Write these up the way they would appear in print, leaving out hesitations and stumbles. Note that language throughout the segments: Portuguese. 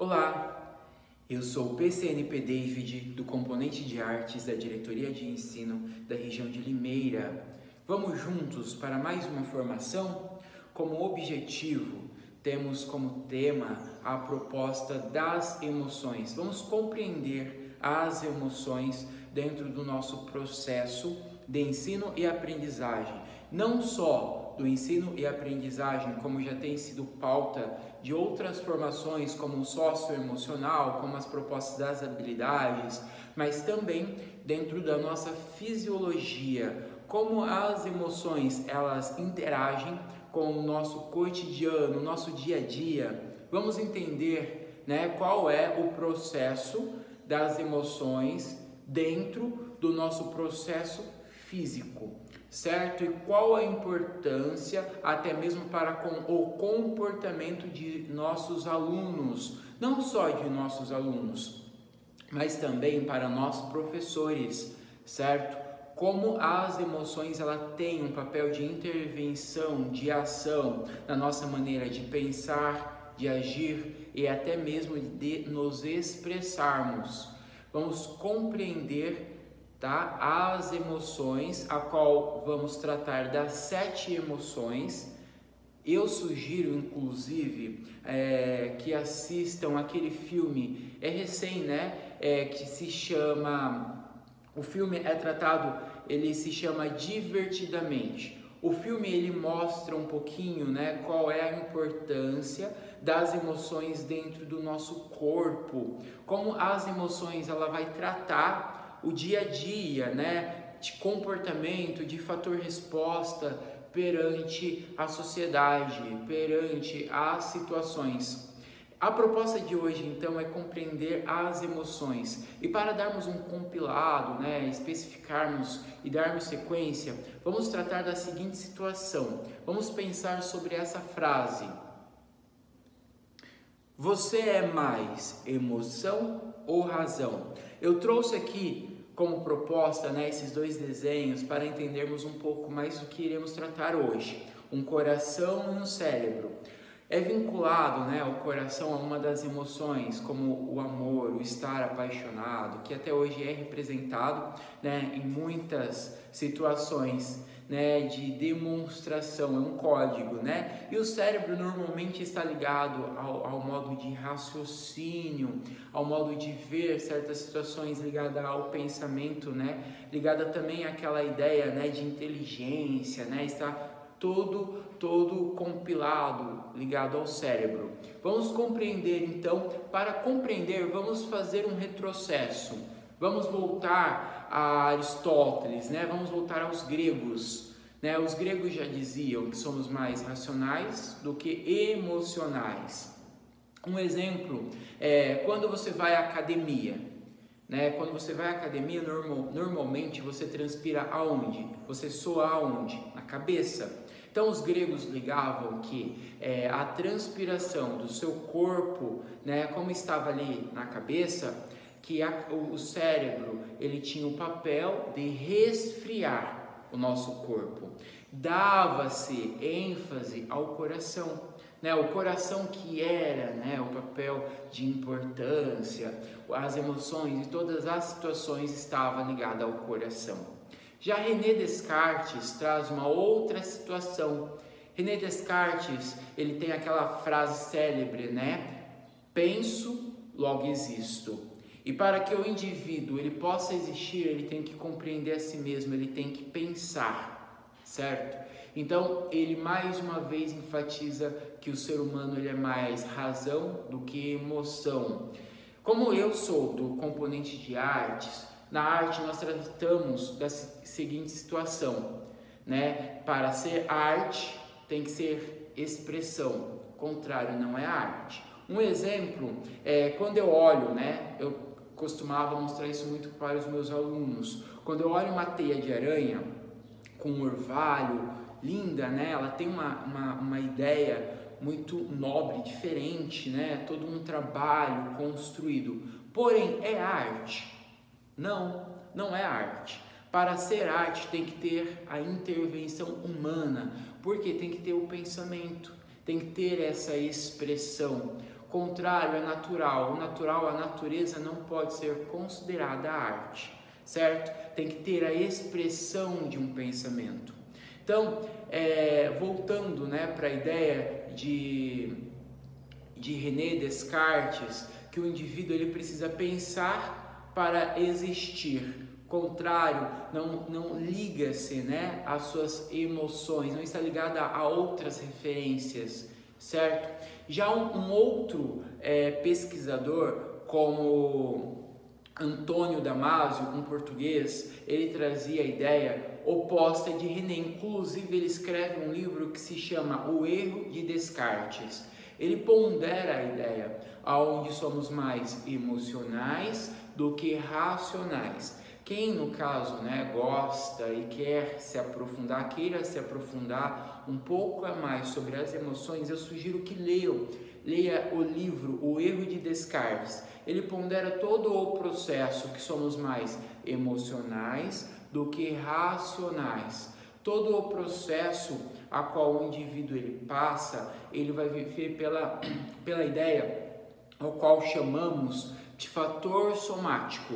Olá, eu sou o PCNP David, do componente de artes da Diretoria de Ensino da região de Limeira. Vamos juntos para mais uma formação? Como objetivo, temos como tema a proposta das emoções. Vamos compreender as emoções dentro do nosso processo de ensino e aprendizagem. Não só do ensino e aprendizagem, como já tem sido pauta de outras formações, como o socioemocional, como as propostas das habilidades, mas também dentro da nossa fisiologia, como as emoções elas interagem com o nosso cotidiano, o nosso dia a dia. Vamos entender, qual é o processo das emoções dentro do nosso processo físico, certo? E qual a importância até mesmo para com o comportamento de nossos alunos, não só de nossos alunos, mas também para nós professores, certo? Como as emoções ela têm um papel de intervenção, de ação na nossa maneira de pensar, de agir e até mesmo de nos expressarmos. Vamos compreender as emoções, a qual vamos tratar das 7 emoções. Eu sugiro, inclusive, que assistam aquele filme, é recém, que se chama, o filme é tratado, ele se chama Divertidamente. O filme, ele mostra um pouquinho, qual é a importância das emoções dentro do nosso corpo, como as emoções, ela vai tratar o dia a dia, de comportamento, de fator resposta perante a sociedade, perante as situações. A proposta de hoje, então, é compreender as emoções. E para darmos um compilado, especificarmos e darmos sequência, vamos tratar da seguinte situação. Vamos pensar sobre essa frase. Você é mais emoção ou razão? Eu trouxe aqui como proposta, esses 2 desenhos para entendermos um pouco mais do que iremos tratar hoje. Um coração e um cérebro. É vinculado, o coração a uma das emoções, como o amor, o estar apaixonado, que até hoje é representado, em muitas situações, de demonstração, é um código, E o cérebro normalmente está ligado ao modo de raciocínio, ao modo de ver certas situações, ligada ao pensamento, ligada também àquela ideia, de inteligência, está todo compilado, ligado ao cérebro. Vamos compreender então, para compreender vamos fazer um retrocesso, vamos voltar a Aristóteles, vamos voltar aos gregos, os gregos já diziam que somos mais racionais do que emocionais. Um exemplo é quando você vai à academia, quando você vai à academia, normalmente você transpira aonde? Você soa aonde? Na cabeça. Então os gregos ligavam que a transpiração do seu corpo, como estava ali na cabeça, que o cérebro ele tinha o papel de resfriar o nosso corpo. Dava-se ênfase ao coração. O coração que era o papel de importância, as emoções e todas as situações estavam ligadas ao coração. Já René Descartes traz uma outra situação. René Descartes, ele tem aquela frase célebre, penso, logo existo. E para que o indivíduo ele possa existir, ele tem que compreender a si mesmo, ele tem que pensar, certo? Então, ele mais uma vez enfatiza que o ser humano ele é mais razão do que emoção. Como eu sou do componente de artes, na arte nós tratamos da seguinte situação, Para ser arte tem que ser expressão, o contrário não é arte. Um exemplo é quando eu olho, eu costumava mostrar isso muito para os meus alunos. Quando eu olho uma teia de aranha com um orvalho, linda, ela tem uma ideia muito nobre, diferente, todo um trabalho construído. Porém, é arte? Não é arte. Para ser arte tem que ter a intervenção humana, porque tem que ter o pensamento, tem que ter essa expressão. contrário é natural. O natural, a natureza não pode ser considerada arte, certo? Tem que ter a expressão de um pensamento. Então, voltando, né, para a ideia de René Descartes, que o indivíduo ele precisa pensar para existir. Contrário, não liga-se, né, às suas emoções, não está ligada a outras referências, certo? Já um outro pesquisador, como Antônio Damasio, um português, ele trazia a ideia oposta de René. Inclusive, ele escreve um livro que se chama O Erro de Descartes. Ele pondera a ideia aonde somos mais emocionais do que racionais. Quem, no caso, né, gosta e queira se aprofundar um pouco a mais sobre as emoções, eu sugiro que leia o livro O Erro de Descartes. Ele pondera todo o processo que somos mais emocionais do que racionais. Todo o processo a qual o indivíduo ele passa, ele vai viver pela ideia ao qual chamamos de fator somático.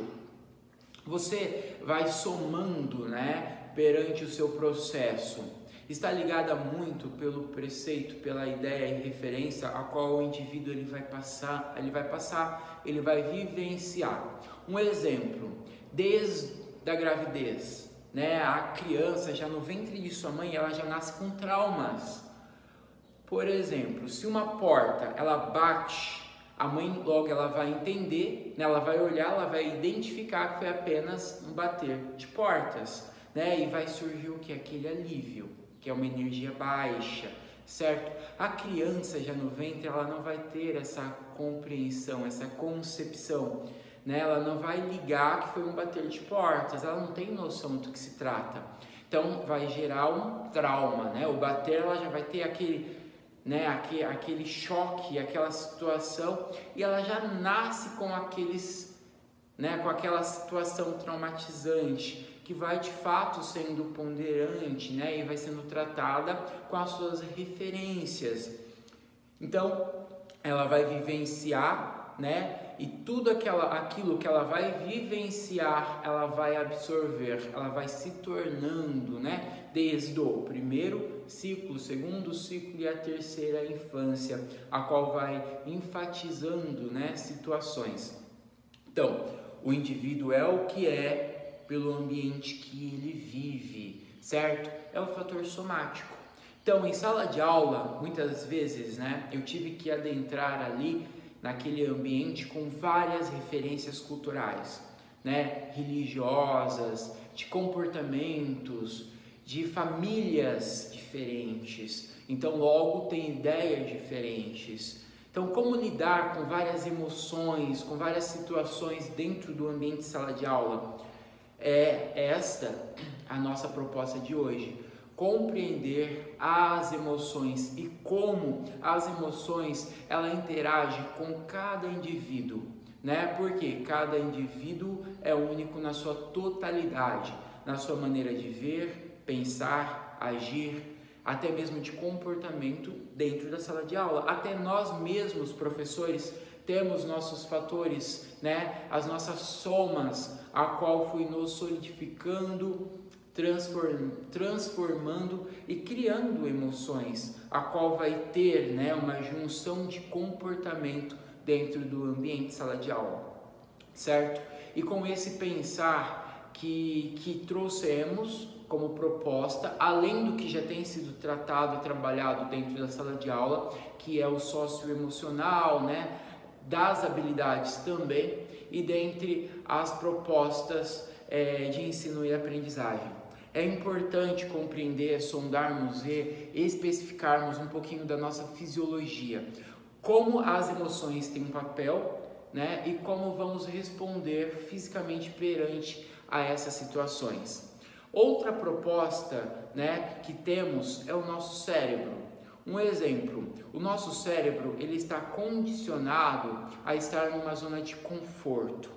Você vai somando, né, perante o seu processo. Está ligada muito pelo preceito, pela ideia e referência a qual o indivíduo ele vai vivenciar. Um exemplo, desde a gravidez, né, a criança já no ventre de sua mãe, ela já nasce com traumas. Por exemplo, se uma porta ela bate, a mãe logo ela vai entender, né, ela vai olhar, ela vai identificar que foi apenas um bater de portas, né, e vai surgir o que? Aquele alívio, que é uma energia baixa, certo? A criança já no ventre, ela não vai ter essa compreensão, essa concepção, né? Ela não vai ligar que foi um bater de portas, ela não tem noção do que se trata. Então vai gerar um trauma, né? O bater, ela já vai ter aquele, né, aquele choque, aquela situação, e ela já nasce com com aquela situação traumatizante, que vai de fato sendo ponderante, né, e vai sendo tratada com as suas referências. Então, ela vai vivenciar, né, e tudo aquilo que ela vai vivenciar, ela vai absorver, ela vai se tornando, né, desde o primeiro ciclo, segundo ciclo e a terceira infância, a qual vai enfatizando, né, situações. Então, o indivíduo é o que é pelo ambiente que ele vive, certo? É o fator somático. Então, em sala de aula, muitas vezes, né, eu tive que adentrar ali naquele ambiente com várias referências culturais, né, religiosas, de comportamentos, de famílias diferentes. Então, logo tem ideias diferentes. Então, como lidar com várias emoções, com várias situações dentro do ambiente de sala de aula? É esta a nossa proposta de hoje. Compreender as emoções e como as emoções ela interage com cada indivíduo, né? Porque cada indivíduo é único na sua totalidade, na sua maneira de ver, pensar, agir, até mesmo de comportamento dentro da sala de aula. Até nós mesmos, professores, temos nossos fatores, né? As nossas somas, a qual foi nos solidificando, transformando e criando emoções, a qual vai ter, né, uma junção de comportamento dentro do ambiente de sala de aula, certo? E com esse pensar que trouxemos como proposta, além do que já tem sido tratado e trabalhado dentro da sala de aula, que é o socioemocional, né, das habilidades também, e dentre as propostas de ensino e aprendizagem. É importante compreender, sondarmos e especificarmos um pouquinho da nossa fisiologia, como as emoções têm um papel, né, e como vamos responder fisicamente perante a essas situações. Outra proposta, né, que temos é o nosso cérebro. Um exemplo, o nosso cérebro ele está condicionado a estar numa zona de conforto.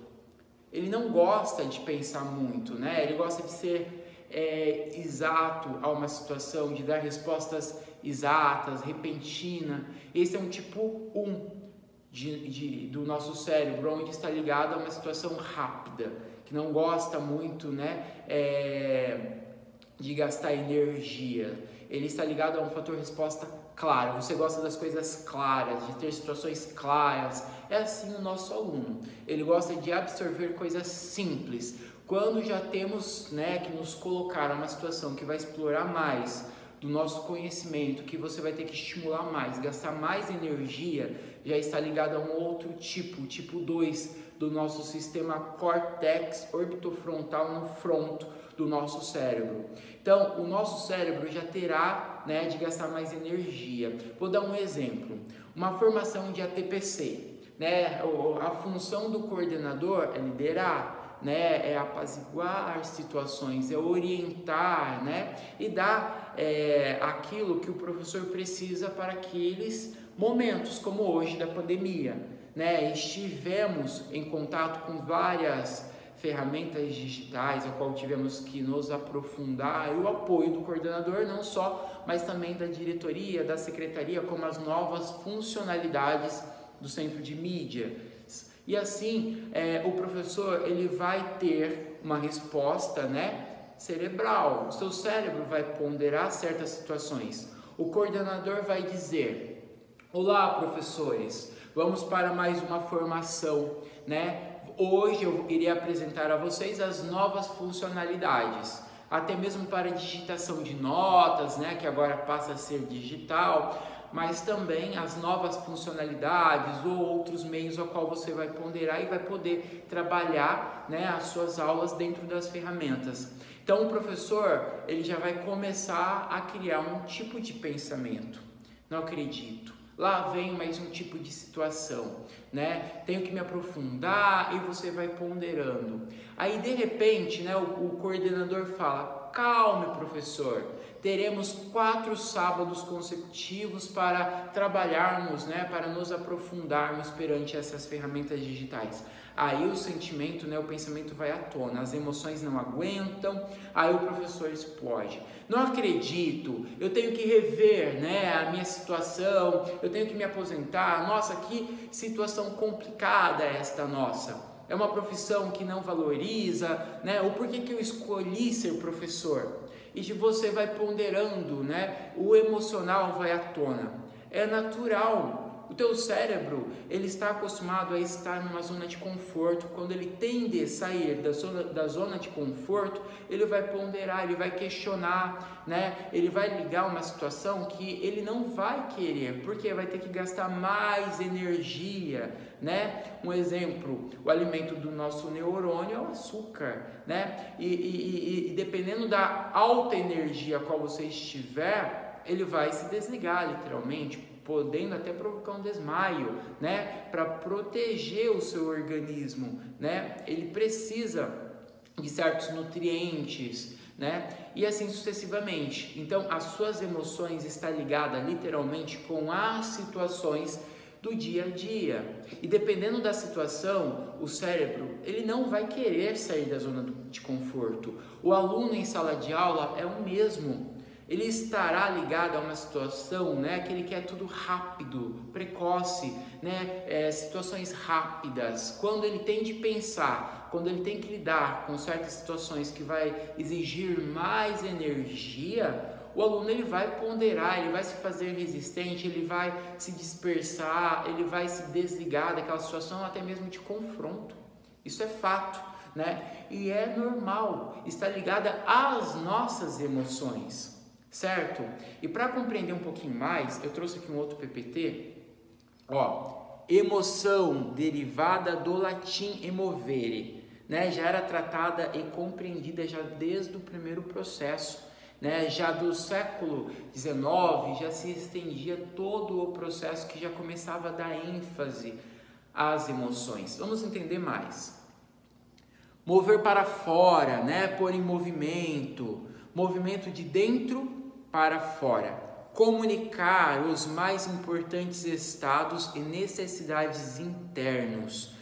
Ele não gosta de pensar muito, né? Ele gosta de ser exato a uma situação, de dar respostas exatas, repentina. Esse é um tipo 1 do nosso cérebro, onde está ligado a uma situação rápida, que não gosta muito, né, de gastar energia. Ele está ligado a um fator resposta claro. Você gosta das coisas claras, de ter situações claras. É assim o nosso aluno. Ele gosta de absorver coisas simples. Quando já temos, né, que nos colocar numa situação que vai explorar mais do nosso conhecimento, que você vai ter que estimular mais, gastar mais energia, já está ligado a um outro tipo 2 do nosso sistema córtex orbitofrontal no fronto do nosso cérebro. Então, o nosso cérebro já terá, né, de gastar mais energia. Vou dar um exemplo. Uma formação de ATPC, né? A função do coordenador é liderar, né? É apaziguar situações, é orientar, né? E dar aquilo que o professor precisa para aqueles momentos, como hoje da pandemia, né? Estivemos em contato com várias ferramentas digitais, a qual tivemos que nos aprofundar, e o apoio do coordenador não só, mas também da diretoria, da secretaria, como as novas funcionalidades do centro de mídia. E assim, o professor ele vai ter uma resposta, né, cerebral. O seu cérebro vai ponderar certas situações. O coordenador vai dizer: olá, professores, vamos para mais uma formação, né? Hoje eu irei apresentar a vocês as novas funcionalidades, até mesmo para digitação de notas, né, que agora passa a ser digital, mas também as novas funcionalidades ou outros meios ao qual você vai ponderar e vai poder trabalhar, né, as suas aulas dentro das ferramentas. Então o professor ele já vai começar a criar um tipo de pensamento. Não acredito. Lá vem mais um tipo de situação, né? Tenho que me aprofundar, e você vai ponderando. Aí de repente, né, o coordenador fala: calme, professor, teremos 4 sábados consecutivos para trabalharmos, né, para nos aprofundarmos perante essas ferramentas digitais. Aí o sentimento, né, o pensamento vai à tona, as emoções não aguentam, aí o professor explode. Não acredito, eu tenho que rever, né, a minha situação, eu tenho que me aposentar. Nossa, que situação complicada esta nossa. É uma profissão que não valoriza, né? Ou por que eu escolhi ser professor? E você vai ponderando, né? O emocional vai à tona. É natural. O teu cérebro, ele está acostumado a estar numa zona de conforto. Quando ele tende a sair da zona de conforto, ele vai ponderar, ele vai questionar, né? Ele vai ligar uma situação que ele não vai querer, porque vai ter que gastar mais energia, né? Um exemplo, o alimento do nosso neurônio é o açúcar, né? E dependendo da alta energia a qual você estiver, ele vai se desligar literalmente, podendo até provocar um desmaio, né? Para proteger o seu organismo, né? Ele precisa de certos nutrientes, né? E assim sucessivamente. Então, as suas emoções estão ligadas literalmente com as situações do dia a dia. E dependendo da situação, o cérebro, ele não vai querer sair da zona de conforto. O aluno em sala de aula é o mesmo. Ele estará ligado a uma situação, né, que ele quer tudo rápido, precoce, né, situações rápidas. Quando ele tem de pensar, quando ele tem que lidar com certas situações que vai exigir mais energia, o aluno ele vai ponderar, ele vai se fazer resistente, ele vai se dispersar, ele vai se desligar daquela situação até mesmo de confronto. Isso é fato, né? E é normal, está ligada às nossas emoções. Certo? E para compreender um pouquinho mais, eu trouxe aqui um outro PPT, ó, emoção derivada do latim emovere, né? Já era tratada e compreendida já desde o primeiro processo, né? Já do século XIX já se estendia todo o processo que já começava a dar ênfase às emoções. Vamos entender mais. Mover para fora, né? Pôr em movimento, movimento de dentro para fora, comunicar os mais importantes estados e necessidades internos,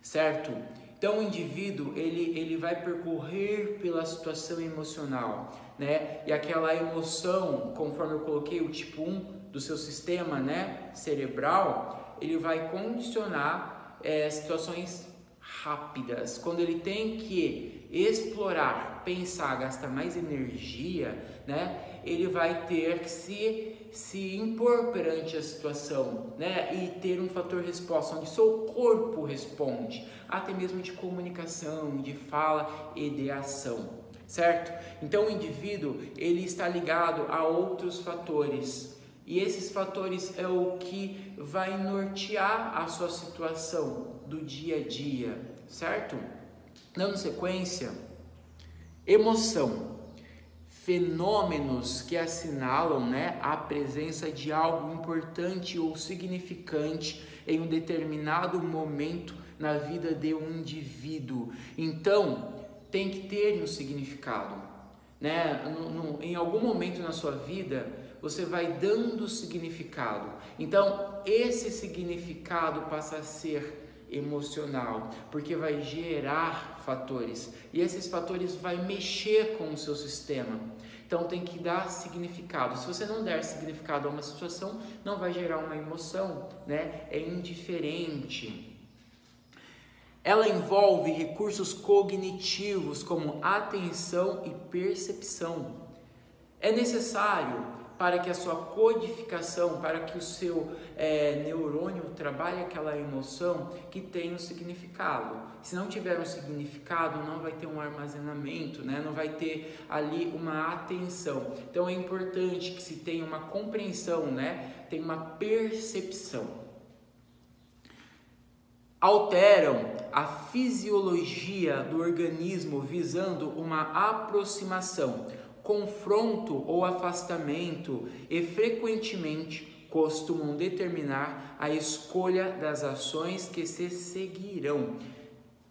certo? Então o indivíduo ele vai percorrer pela situação emocional, né? E aquela emoção, conforme eu coloquei o tipo 1 do seu sistema, né, cerebral, ele vai condicionar situações rápidas. Quando ele tem que explorar, pensar, gastar mais energia, né, ele vai ter que se impor perante a situação, né, e ter um fator resposta, onde seu corpo responde, até mesmo de comunicação, de fala e de ação, certo? Então o indivíduo, ele está ligado a outros fatores, e esses fatores é o que vai nortear a sua situação do dia a dia, certo? Dando sequência, emoção. Fenômenos que assinalam, né, a presença de algo importante ou significante em um determinado momento na vida de um indivíduo. Então, tem que ter um significado, né? Em algum momento na sua vida, você vai dando significado. Então, esse significado passa a ser emocional, porque vai gerar fatores, e esses fatores vai mexer com o seu sistema. Então tem que dar significado. Se você não der significado a uma situação, não vai gerar uma emoção, né? É indiferente. Ela envolve recursos cognitivos como atenção e percepção. É necessário para que a sua codificação, para que o seu neurônio trabalhe aquela emoção, que tenha um significado. Se não tiver um significado, não vai ter um armazenamento, né? Não vai ter ali uma atenção. Então é importante que se tenha uma compreensão, né? Tem uma percepção. Alteram a fisiologia do organismo visando uma aproximação, confronto ou afastamento, e frequentemente costumam determinar a escolha das ações que se seguirão.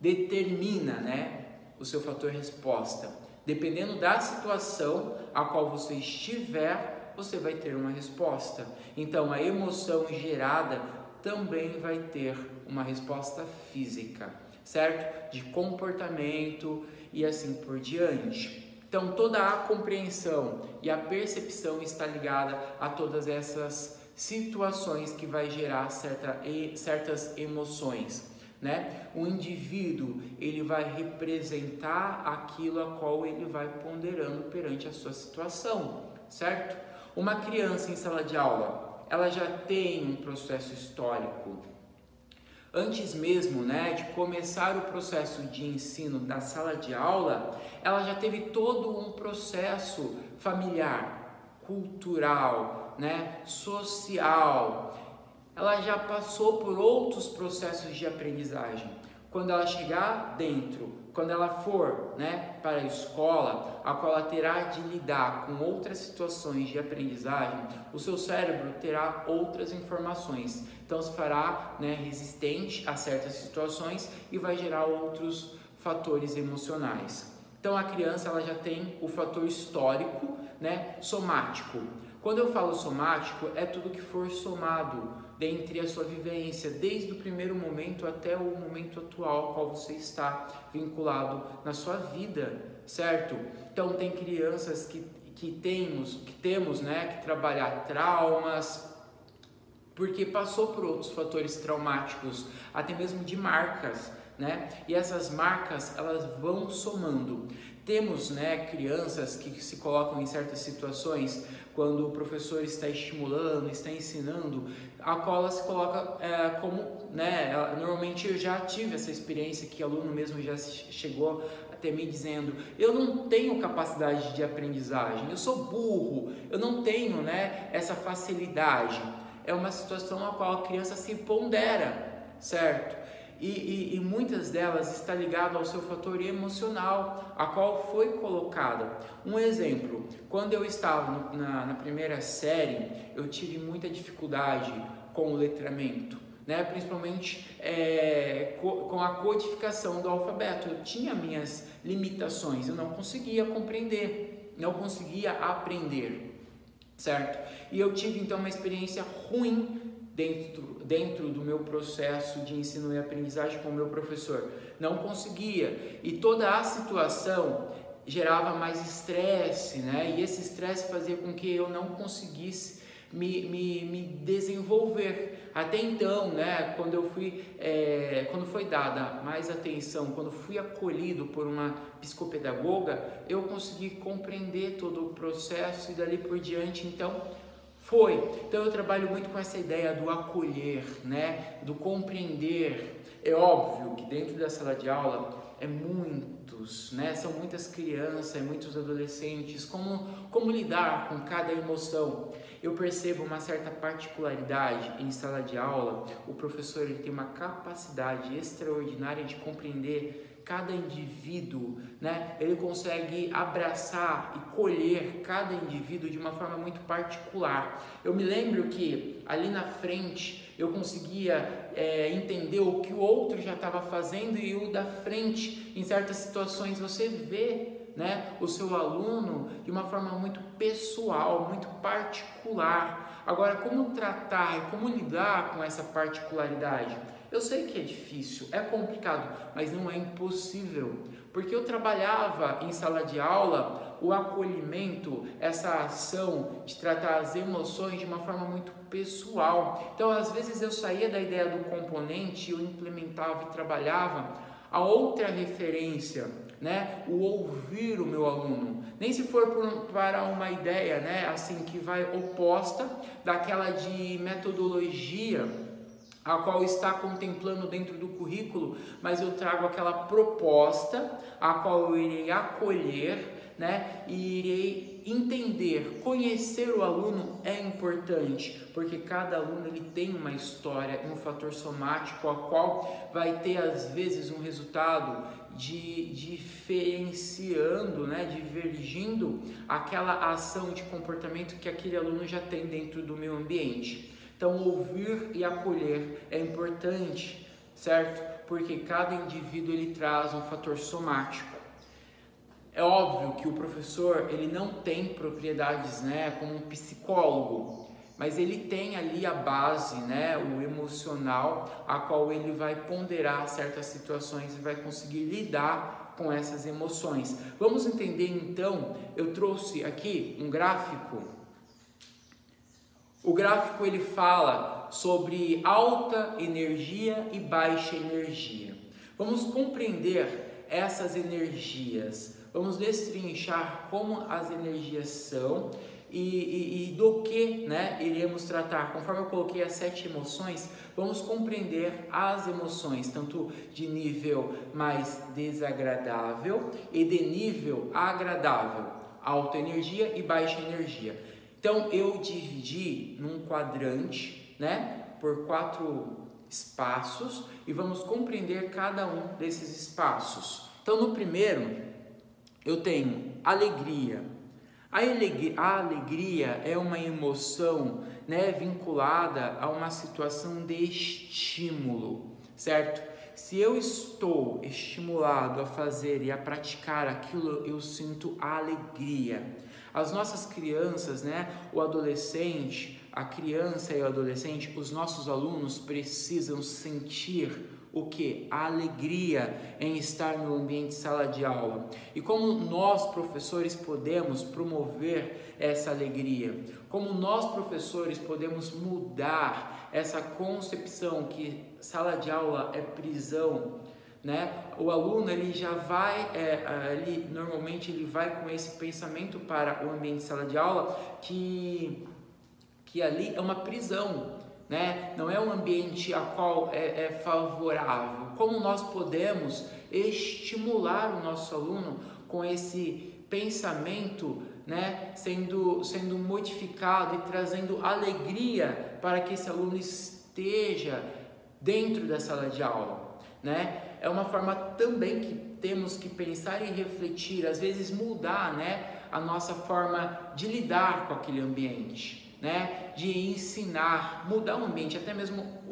Determina, né, o seu fator resposta. Dependendo da situação a qual você estiver, você vai ter uma resposta. Então, a emoção gerada também vai ter uma resposta física, certo? De comportamento e assim por diante. Então, toda a compreensão e a percepção está ligada a todas essas situações que vai gerar certas emoções, né? O indivíduo, ele vai representar aquilo a qual ele vai ponderando perante a sua situação, certo? Uma criança em sala de aula, ela já tem um processo histórico. Antes mesmo, né, de começar o processo de ensino da sala de aula, ela já teve todo um processo familiar, cultural, né, social. Ela já passou por outros processos de aprendizagem. Quando ela chegar dentro, quando ela for, né, para a escola, a qual ela terá de lidar com outras situações de aprendizagem, o seu cérebro terá outras informações. Então se fará, né, resistente a certas situações e vai gerar outros fatores emocionais. Então a criança, ela já tem o fator histórico, né, somático. Quando eu falo somático, é tudo que for somado dentre a sua vivência, desde o primeiro momento até o momento atual ao qual você está vinculado na sua vida, certo? Então tem crianças que temos, né, que trabalhar traumas, porque passou por outros fatores traumáticos, até mesmo de marcas, né? E essas marcas, elas vão somando. Temos, né, crianças que se colocam em certas situações quando o professor está estimulando, está ensinando, a qual ela se coloca como, né, normalmente eu já tive essa experiência que aluno mesmo já chegou até me dizendo: eu não tenho capacidade de aprendizagem, eu sou burro, eu não tenho, né, essa facilidade. É uma situação a qual a criança se pondera, certo? E muitas delas está ligado ao seu fator emocional, a qual foi colocada. Um exemplo, quando eu estava na primeira série, eu tive muita dificuldade com o letramento, né? Principalmente com a codificação do alfabeto. Eu tinha minhas limitações, eu não conseguia compreender, não conseguia aprender, certo? E eu tive então uma experiência ruim dentro do meu processo de ensino e aprendizagem com o meu professor. Não conseguia, e toda a situação gerava mais estresse, né? E esse estresse fazia com que eu não conseguisse me desenvolver. Até então, né, quando foi dada mais atenção, quando fui acolhido por uma psicopedagoga, eu consegui compreender todo o processo e dali por diante, então eu trabalho muito com essa ideia do acolher, né, do compreender. É óbvio que dentro da sala de aula são muitas crianças, muitos adolescentes, como lidar com cada emoção. Eu percebo uma certa particularidade em sala de aula. O professor ele tem uma capacidade extraordinária de compreender cada indivíduo, né? Ele consegue abraçar e colher cada indivíduo de uma forma muito particular. Eu me lembro que ali na frente eu conseguia entender o que o outro já estava fazendo, e o da frente, em certas situações, você vê, né, o seu aluno de uma forma muito pessoal, muito particular. Agora, como tratar e como lidar com essa particularidade? Eu sei que é difícil, é complicado, mas não é impossível, porque eu trabalhava em sala de aula o acolhimento, essa ação de tratar as emoções de uma forma muito pessoal. Então, às vezes eu saía da ideia do componente, eu implementava e trabalhava a outra referência, né? O ouvir o meu aluno, nem se for para uma ideia, né, assim, que vai oposta daquela de metodologia a qual está contemplando dentro do currículo, mas eu trago aquela proposta a qual eu irei acolher, né, e irei entender. Conhecer o aluno é importante, porque cada aluno ele tem uma história, um fator somático, a qual vai ter às vezes um resultado diferenciando, né, divergindo aquela ação de comportamento que aquele aluno já tem dentro do meu ambiente. Então, ouvir e acolher é importante, certo? Porque cada indivíduo ele traz um fator somático. É óbvio que o professor ele não tem propriedades, né, como um psicólogo, mas ele tem ali a base, né, o emocional, a qual ele vai ponderar certas situações e vai conseguir lidar com essas emoções. Vamos entender então, eu trouxe aqui um gráfico. O gráfico ele fala sobre alta energia e baixa energia. Vamos compreender essas energias, vamos destrinchar como as energias são e do que, né, iremos tratar. Conforme eu coloquei as 7 emoções, vamos compreender as emoções, tanto de nível mais desagradável e de nível agradável, alta energia e baixa energia. Então, eu dividi num quadrante, né, por 4 espaços e vamos compreender cada um desses espaços. Então, no primeiro, eu tenho alegria. A alegria é uma emoção, né, vinculada a uma situação de estímulo, certo? Se eu estou estimulado a fazer e a praticar aquilo, eu sinto alegria. As nossas crianças, né, o adolescente, a criança e o adolescente, os nossos alunos precisam sentir o que? A alegria em estar no ambiente sala de aula. E como nós, professores, podemos promover essa alegria? Como nós, professores, podemos mudar essa concepção que sala de aula é prisão, né? O aluno ele já vai, normalmente ele vai com esse pensamento para o ambiente de sala de aula que ali é uma prisão, né? Não é um ambiente a qual é favorável. Como nós podemos estimular o nosso aluno com esse pensamento, né, sendo modificado e trazendo alegria para que esse aluno esteja dentro da sala de aula, né? É uma forma também que temos que pensar e refletir, às vezes mudar, né, a nossa forma de lidar com aquele ambiente, né, de ensinar, mudar o ambiente, até mesmo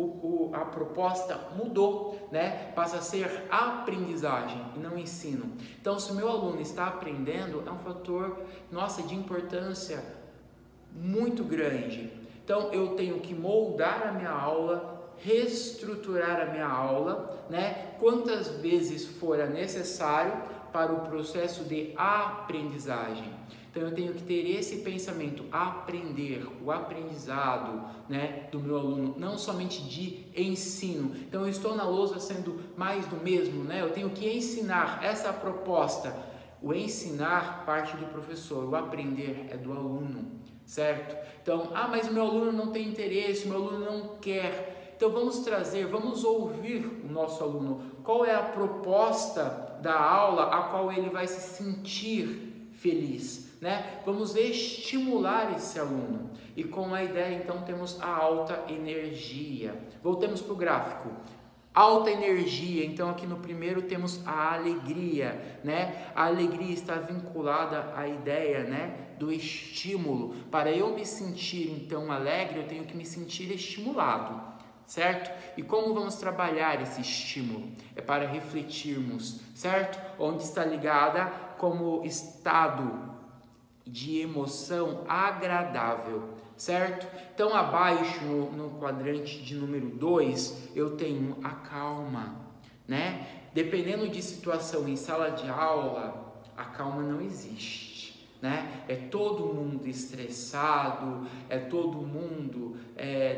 a proposta mudou, né, passa a ser aprendizagem e não ensino. Então, se o meu aluno está aprendendo, é um fator, de importância muito grande. Então, eu tenho que moldar a minha aula, reestruturar a minha aula, né, quantas vezes for necessário para o processo de aprendizagem. Então eu tenho que ter esse pensamento, aprender, o aprendizado, né, do meu aluno, não somente de ensino. Então eu estou na lousa sendo mais do mesmo, né? Eu tenho que ensinar, essa é a proposta. O ensinar parte do professor, o aprender é do aluno, certo? Então, mas o meu aluno não tem interesse, o meu aluno não quer. Então vamos ouvir o nosso aluno. Qual é a proposta da aula a qual ele vai se sentir feliz, né? Vamos estimular esse aluno. E com a ideia, então, temos a alta energia. Voltemos para o gráfico. Alta energia, então aqui no primeiro temos a alegria, né? A alegria está vinculada à ideia, né, do estímulo. Para eu me sentir então alegre, eu tenho que me sentir estimulado, certo? E como vamos trabalhar esse estímulo? É para refletirmos, certo? Onde está ligada como estado de emoção agradável, certo? Então abaixo no quadrante de número 2 eu tenho a calma, né? Dependendo de situação em sala de aula, a calma não existe, né? É todo mundo estressado, é todo mundo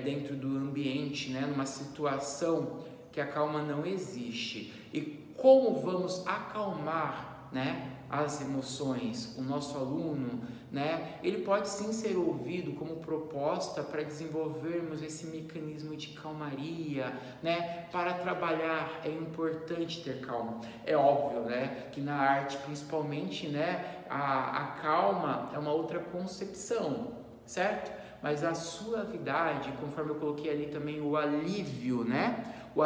dentro do ambiente, né? Numa situação que a calma não existe. E como vamos acalmar, né, as emoções? O nosso aluno, né, ele pode sim ser ouvido como proposta para desenvolvermos esse mecanismo de calmaria, né? Para trabalhar é importante ter calma. É óbvio, né, que na arte principalmente, né, a calma é uma outra concepção, certo? Mas a suavidade, conforme eu coloquei ali também o alívio, né? O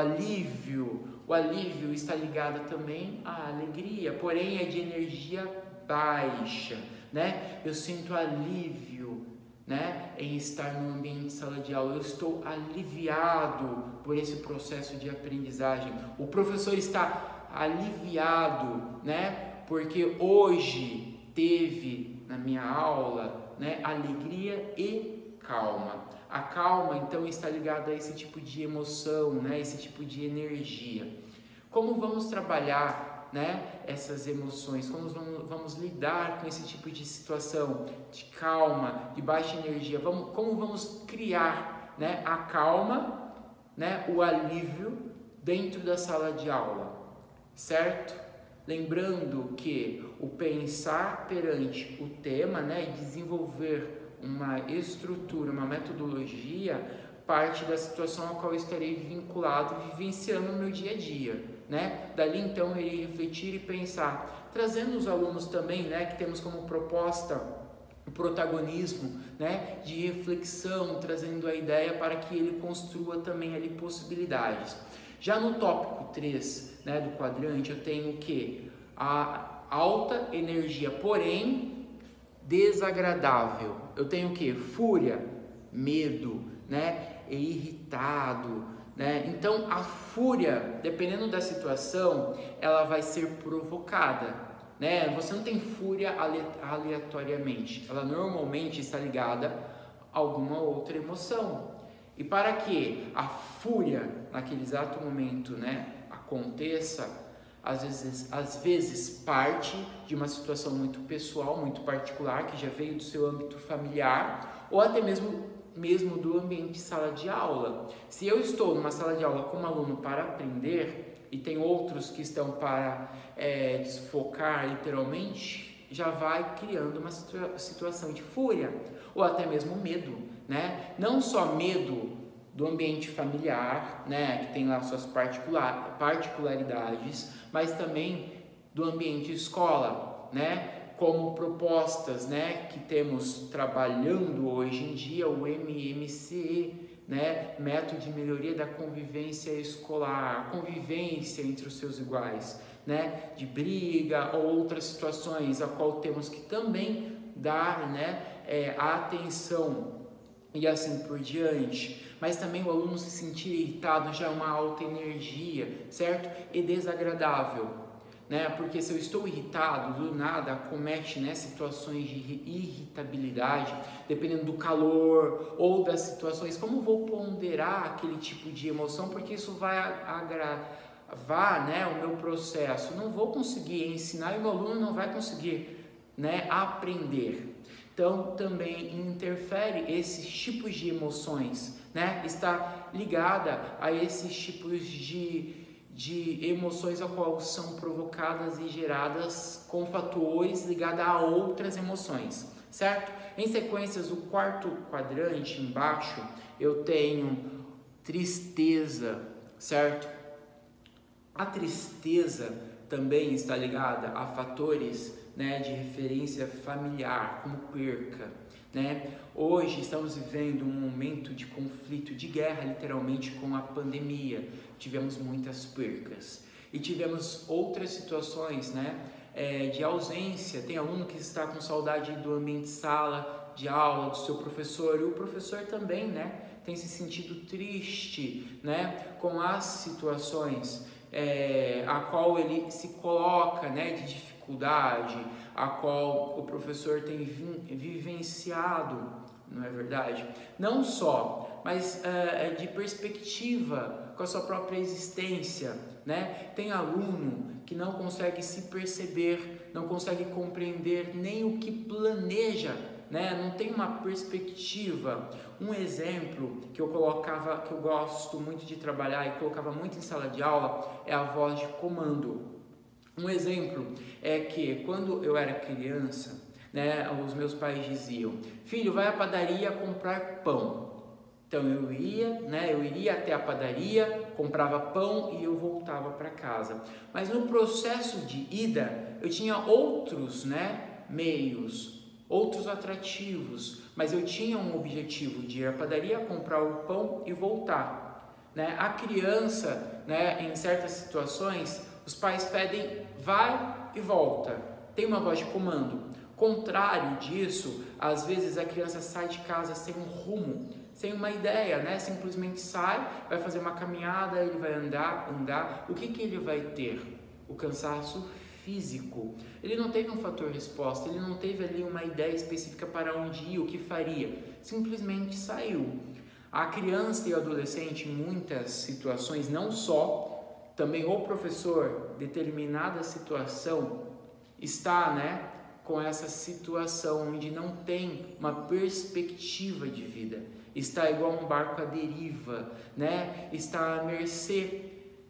alívio está ligado também à alegria, porém é de energia baixa, né? Eu sinto alívio, né, em estar no ambiente de sala de aula. Eu estou aliviado por esse processo de aprendizagem. O professor está aliviado, né? Porque hoje teve na minha aula, né, alegria e calma. A calma, então, está ligada a esse tipo de emoção, né, esse tipo de energia. Como vamos trabalhar, né, essas emoções? Como vamos lidar com esse tipo de situação de calma, de baixa energia? Como vamos criar, né, a calma, né, o alívio dentro da sala de aula, certo? Lembrando que o pensar perante o tema, né, e desenvolver uma estrutura, uma metodologia, parte da situação a qual eu estarei vinculado, vivenciando no meu dia a dia, né? Dali então eu irei refletir e pensar, trazendo os alunos também, né, que temos como proposta o protagonismo, né, de reflexão, trazendo a ideia para que ele construa também ali possibilidades. Já no tópico 3, né, do quadrante, eu tenho o que? A alta energia, porém desagradável. Eu tenho o que? Fúria, medo, né, e irritado, né? Então a fúria, dependendo da situação, ela vai ser provocada, né? Você não tem fúria aleatoriamente, ela normalmente está ligada a alguma outra emoção. E para que a fúria naquele exato momento, né, aconteça, às vezes parte de uma situação muito pessoal, muito particular, que já veio do seu âmbito familiar, ou até mesmo do ambiente de sala de aula. Se eu estou numa sala de aula como aluno para aprender, e tem outros que estão para desfocar literalmente, já vai criando uma situação de fúria, ou até mesmo medo, né? Não só medo do ambiente familiar, né, que tem lá suas particularidades, mas também do ambiente escola, né, como propostas, né, que temos trabalhando hoje em dia, o MMCE, né, método de melhoria da convivência escolar, convivência entre os seus iguais, né, de briga ou outras situações a qual temos que também dar, né, atenção e assim por diante. Mas também o aluno se sentir irritado já é uma alta energia, certo? E desagradável, né? Porque se eu estou irritado, do nada acomete, né, situações de irritabilidade, dependendo do calor ou das situações. Como vou ponderar aquele tipo de emoção? Porque isso vai agravar, né, o meu processo. Não vou conseguir ensinar e o meu aluno não vai conseguir né, aprender. Então, também interfere esses tipos de emoções, né? Está ligada a esses tipos de emoções a qual são provocadas e geradas com fatores ligados a outras emoções, certo? Em sequência, o quarto quadrante embaixo, eu tenho tristeza, certo? A tristeza também está ligada a fatores, né, de referência familiar, como perca, né? Hoje estamos vivendo um momento de conflito, de guerra, literalmente, com a pandemia. Tivemos muitas percas e tivemos outras situações, né, de ausência. Tem aluno que está com saudade do ambiente de sala, de aula, do seu professor, e o professor também, né, tem se sentido triste, né, com as situações a qual ele se coloca, né, de dificuldade, a qual o professor tem vivenciado, não é verdade? Não só, mas de perspectiva com a sua própria existência, né? Tem aluno que não consegue se perceber, não consegue compreender nem o que planeja, né? Não tem uma perspectiva. Um exemplo que eu colocava, que eu gosto muito de trabalhar e colocava muito em sala de aula, é a voz de comando. Um exemplo é que quando eu era criança, né, os meus pais diziam: filho, vai à padaria comprar pão. Então eu iria até a padaria, comprava pão e eu voltava para casa. Mas no processo de ida, eu tinha outros, né, meios, outros atrativos, mas eu tinha um objetivo de ir à padaria, comprar o pão e voltar, né? A criança, né, em certas situações, os pais pedem vai e volta, tem uma voz de comando. Contrário disso, às vezes a criança sai de casa sem um rumo, sem uma ideia, né? Simplesmente sai, vai fazer uma caminhada, ele vai andar. O que ele vai ter? O cansaço físico. Ele não teve um fator resposta, ele não teve ali uma ideia específica para onde ir, o que faria. Simplesmente saiu. A criança e o adolescente, em muitas situações, não só, também o professor, determinada situação, está, né, com essa situação onde não tem uma perspectiva de vida, está igual um barco à deriva, né, está à mercê.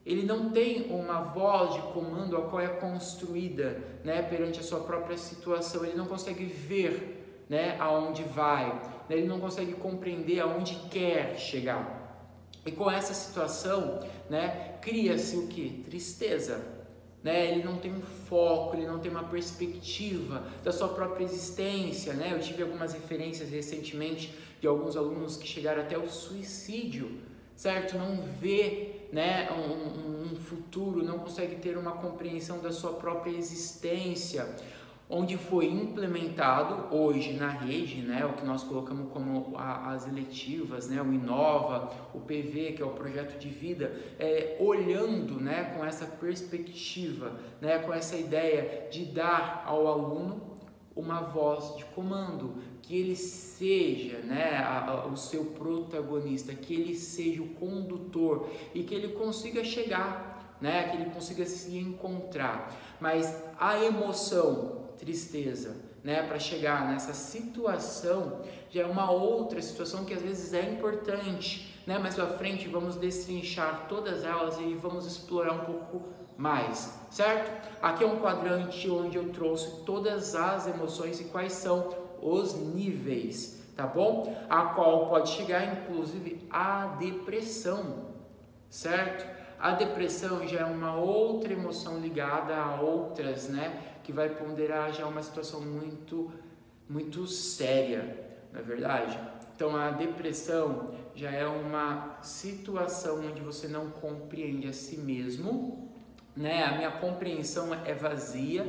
Ele não tem uma voz de comando a qual é construída, né, perante a sua própria situação. Ele não consegue ver, né, aonde vai, né, ele não consegue compreender aonde quer chegar. E com essa situação, né, cria-se o que? Tristeza, né? Ele não tem um foco, ele não tem uma perspectiva da sua própria existência, né? Eu tive algumas referências recentemente de alguns alunos que chegaram até o suicídio, certo? Não vê, né, um futuro, não consegue ter uma compreensão da sua própria existência, onde foi implementado hoje na rede, né, o que nós colocamos como as eletivas, né, o Inova, o PV, que é o projeto de vida, olhando, né, com essa perspectiva, né, com essa ideia de dar ao aluno uma voz de comando, que ele seja, né, o seu protagonista, que ele seja o condutor e que ele consiga chegar, né, que ele consiga se encontrar. Mas a emoção, tristeza, né, para chegar nessa situação, já é uma outra situação que às vezes é importante, né, mais para frente vamos destrinchar todas elas e vamos explorar um pouco mais, certo? Aqui é um quadrante onde eu trouxe todas as emoções e quais são os níveis, tá bom? A qual pode chegar inclusive a depressão, certo? A depressão já é uma outra emoção ligada a outras, né, que vai ponderar já uma situação muito séria, não é verdade? Então a depressão já é uma situação onde você não compreende a si mesmo, né? A minha compreensão é vazia,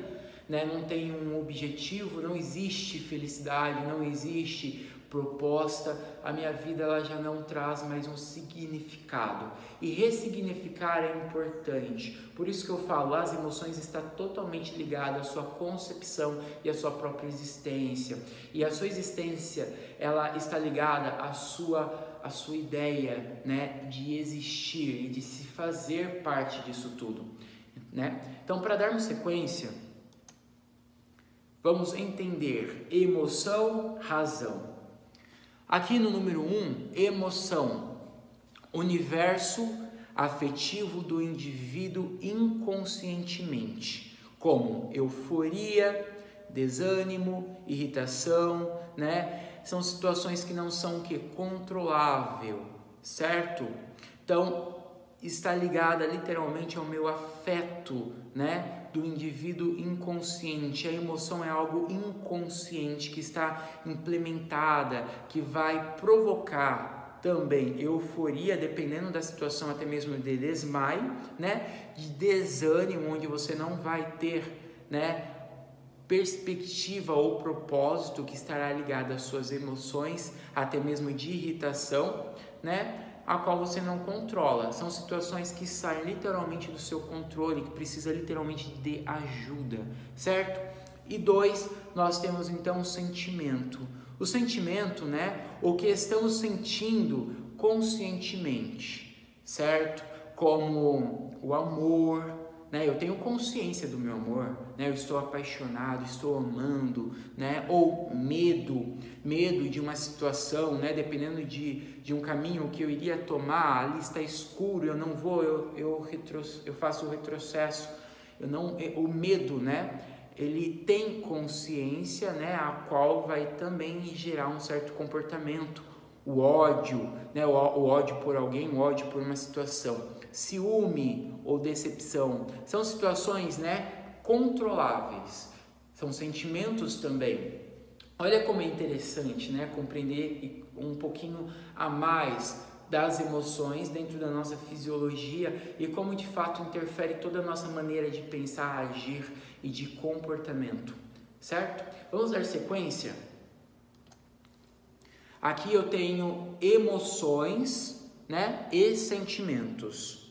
né? Não tem um objetivo, não existe felicidade, não existe proposta, a minha vida ela já não traz mais um significado, e ressignificar é importante. Por isso que eu falo, as emoções estão totalmente ligadas à sua concepção e à sua própria existência, e a sua existência ela está ligada à sua ideia, né, de existir e de se fazer parte disso tudo, né? Então, para darmos sequência, vamos entender emoção, razão. Aqui no número 1, emoção, universo afetivo do indivíduo inconscientemente, como euforia, desânimo, irritação, né? São situações que não são controlável, certo? Então, está ligada literalmente ao meu afeto, né? Do indivíduo inconsciente. A emoção é algo inconsciente que está implementada, que vai provocar também euforia, dependendo da situação, até mesmo de desmaio, né? De desânimo, onde você não vai ter, né? Perspectiva ou propósito, que estará ligado às suas emoções, até mesmo de irritação, né? A qual você não controla. São situações que saem literalmente do seu controle, que precisa literalmente de ajuda, certo? E 2, nós temos então o sentimento. O sentimento, né? O que estamos sentindo conscientemente, certo? Como o amor, né? Eu tenho consciência do meu amor, né? Eu estou apaixonado, estou amando, né? Ou medo de uma situação, né? Dependendo de um caminho que eu iria tomar, ali está escuro, eu não vou, eu faço o retrocesso, o medo, né? Ele tem consciência, né? A qual vai também gerar um certo comportamento. O ódio, né? O ódio por alguém, o ódio por uma situação. Ciúme ou decepção são situações, né, controláveis, são sentimentos também. Olha como é interessante, né, compreender um pouquinho a mais das emoções dentro da nossa fisiologia e como de fato interfere toda a nossa maneira de pensar, agir e de comportamento, certo? Vamos dar sequência? Aqui eu tenho emoções, né, e sentimentos.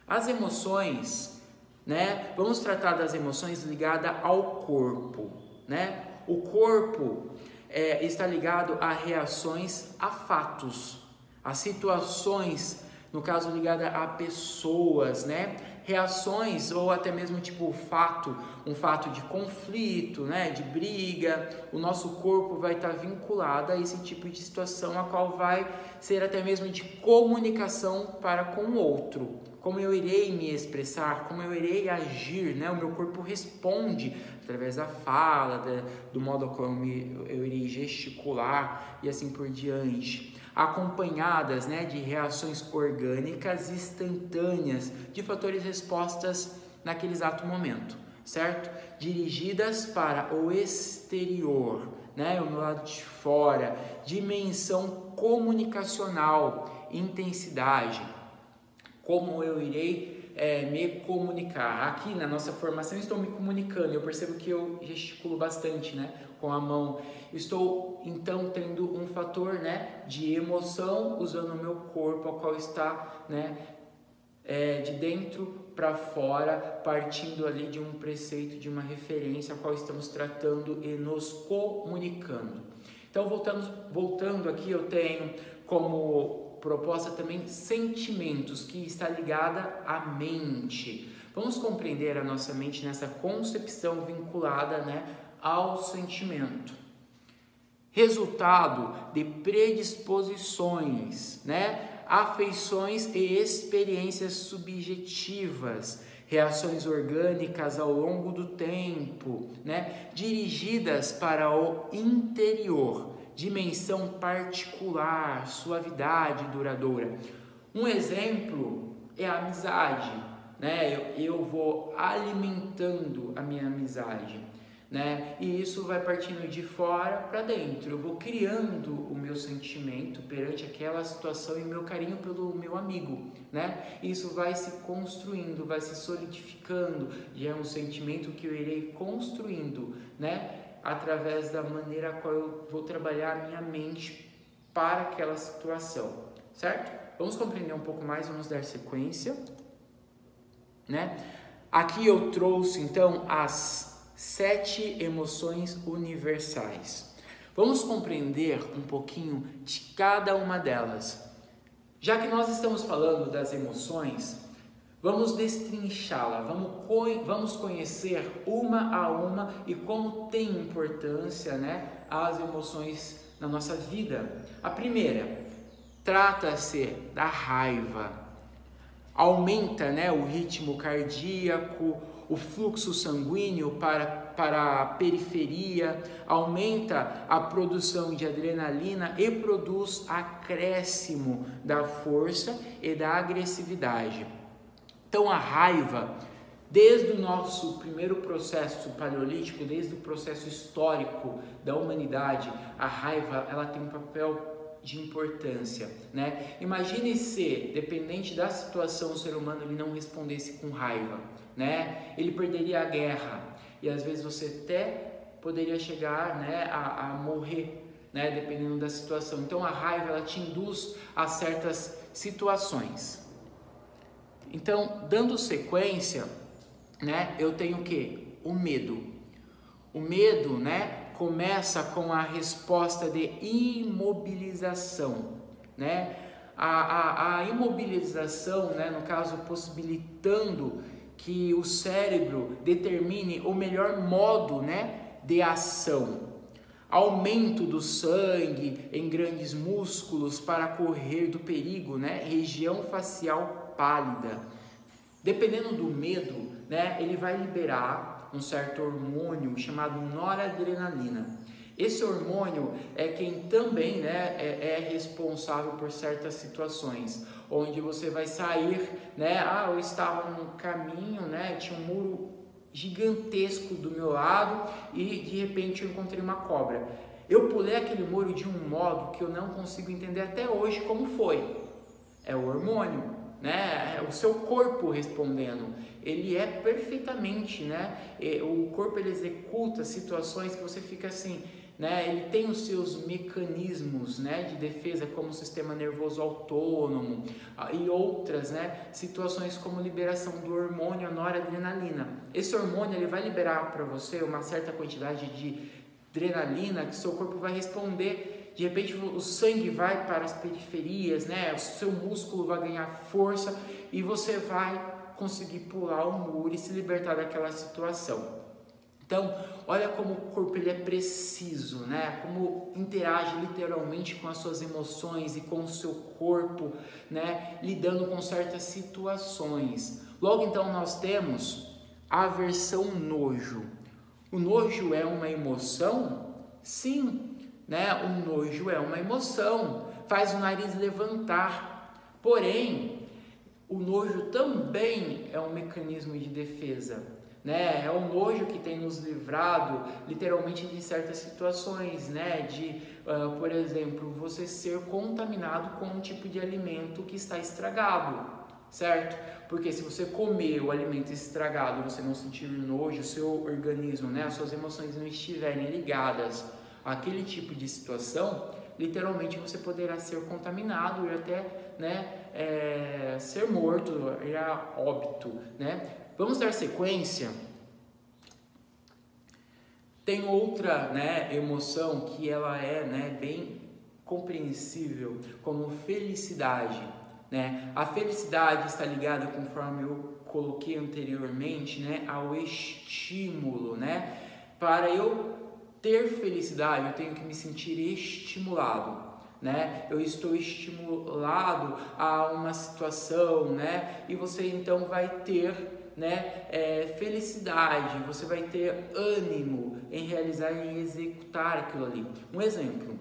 As emoções, né? Vamos tratar das emoções ligadas ao corpo, né? O corpo está ligado a reações a fatos, a situações, no caso ligada a pessoas, né? Reações ou até mesmo tipo um fato de conflito, né? De briga. O nosso corpo vai estar vinculado a esse tipo de situação, a qual vai ser até mesmo de comunicação para com o outro. Como eu irei me expressar, como eu irei agir, né? O meu corpo responde através da fala, do modo como eu irei gesticular e assim por diante. Acompanhadas, né, de reações orgânicas instantâneas, de fatores respostas naquele exato momento, certo? Dirigidas para o exterior, né, o meu lado de fora, dimensão comunicacional, intensidade. Como eu irei me comunicar. Aqui na nossa formação estou me comunicando, eu percebo que eu gesticulo bastante, né, com a mão. Estou então tendo um fator, né, de emoção usando o meu corpo, ao qual está, né, de dentro para fora, partindo ali de um preceito, de uma referência a qual estamos tratando e nos comunicando. Então voltando aqui, eu tenho como proposta também sentimentos, que está ligada à mente. Vamos compreender a nossa mente nessa concepção vinculada, né, ao sentimento. Resultado de predisposições, né, afeições e experiências subjetivas, reações orgânicas ao longo do tempo, né, dirigidas para o interior, dimensão particular, suavidade duradoura. Um exemplo é a amizade, né? Eu vou alimentando a minha amizade, né? E isso vai partindo de fora para dentro. Eu vou criando o meu sentimento perante aquela situação e o meu carinho pelo meu amigo, né? Isso vai se construindo, vai se solidificando, e é um sentimento que eu irei construindo, né, através da maneira a qual eu vou trabalhar a minha mente para aquela situação, certo? Vamos compreender um pouco mais, vamos dar sequência, né? Aqui eu trouxe então as 7 emoções universais. Vamos compreender um pouquinho de cada uma delas. Já que nós estamos falando das emoções, Vamos destrinchá-la, vamos conhecer uma a uma e como tem importância, né, as emoções na nossa vida. A primeira, trata-se da raiva. Aumenta, né, o ritmo cardíaco, o fluxo sanguíneo para a periferia, aumenta a produção de adrenalina e produz acréscimo da força e da agressividade. Então a raiva, desde o nosso primeiro processo paleolítico, desde o processo histórico da humanidade, a raiva ela tem um papel de importância, né? Imagine se, dependente da situação, o ser humano ele não respondesse com raiva, né? Ele perderia a guerra e às vezes você até poderia chegar, né, a morrer, né, dependendo da situação. Então a raiva ela te induz a certas situações. Então, dando sequência, né, eu tenho o quê? O medo. O medo, né, começa com a resposta de imobilização, né? A imobilização, né, no caso, possibilitando que o cérebro determine o melhor modo, né, de ação. Aumento do sangue em grandes músculos para correr do perigo, né? Região facial pálida. Dependendo do medo, né, ele vai liberar um certo hormônio chamado noradrenalina. Esse hormônio é quem também, né, é responsável por certas situações, onde você vai sair, né, eu estava num caminho, né, tinha um muro gigantesco do meu lado e de repente eu encontrei uma cobra. Eu pulei aquele muro de um modo que eu não consigo entender até hoje como foi. É o hormônio, né? É o seu corpo respondendo. Ele é perfeitamente, né? O corpo ele executa situações que você fica assim, né? Ele tem os seus mecanismos, né, de defesa, como o sistema nervoso autônomo e outras, né, situações como liberação do hormônio noradrenalina. Esse hormônio ele vai liberar para você uma certa quantidade de adrenalina que seu corpo vai responder. De repente o sangue vai para as periferias, né? O seu músculo vai ganhar força e você vai conseguir pular o muro e se libertar daquela situação. Então, olha como o corpo ele é preciso, né? Como interage literalmente com as suas emoções e com o seu corpo, né? Lidando com certas situações. Logo então nós temos a aversão nojo. O nojo é uma emoção? Sim, né? O nojo é uma emoção, faz o nariz levantar. Porém, o nojo também é um mecanismo de defesa. Né? É o nojo que tem nos livrado literalmente de certas situações, né? De, por exemplo, você ser contaminado com um tipo de alimento que está estragado, certo? Porque se você comer o alimento estragado e você não sentir nojo, o seu organismo, né? As suas emoções não estiverem ligadas àquele tipo de situação, literalmente você poderá ser contaminado e até, né, ser morto, ir a óbito, né? Vamos dar sequência. Tem outra, né, emoção que ela é, né, bem compreensível, como felicidade, né? A felicidade está ligada, conforme eu coloquei anteriormente, né, ao estímulo, né? Para eu ter felicidade, eu tenho que me sentir estimulado, né? Eu estou estimulado a uma situação, né? E você então vai ter, né, felicidade, você vai ter ânimo em realizar e executar aquilo ali. Um exemplo: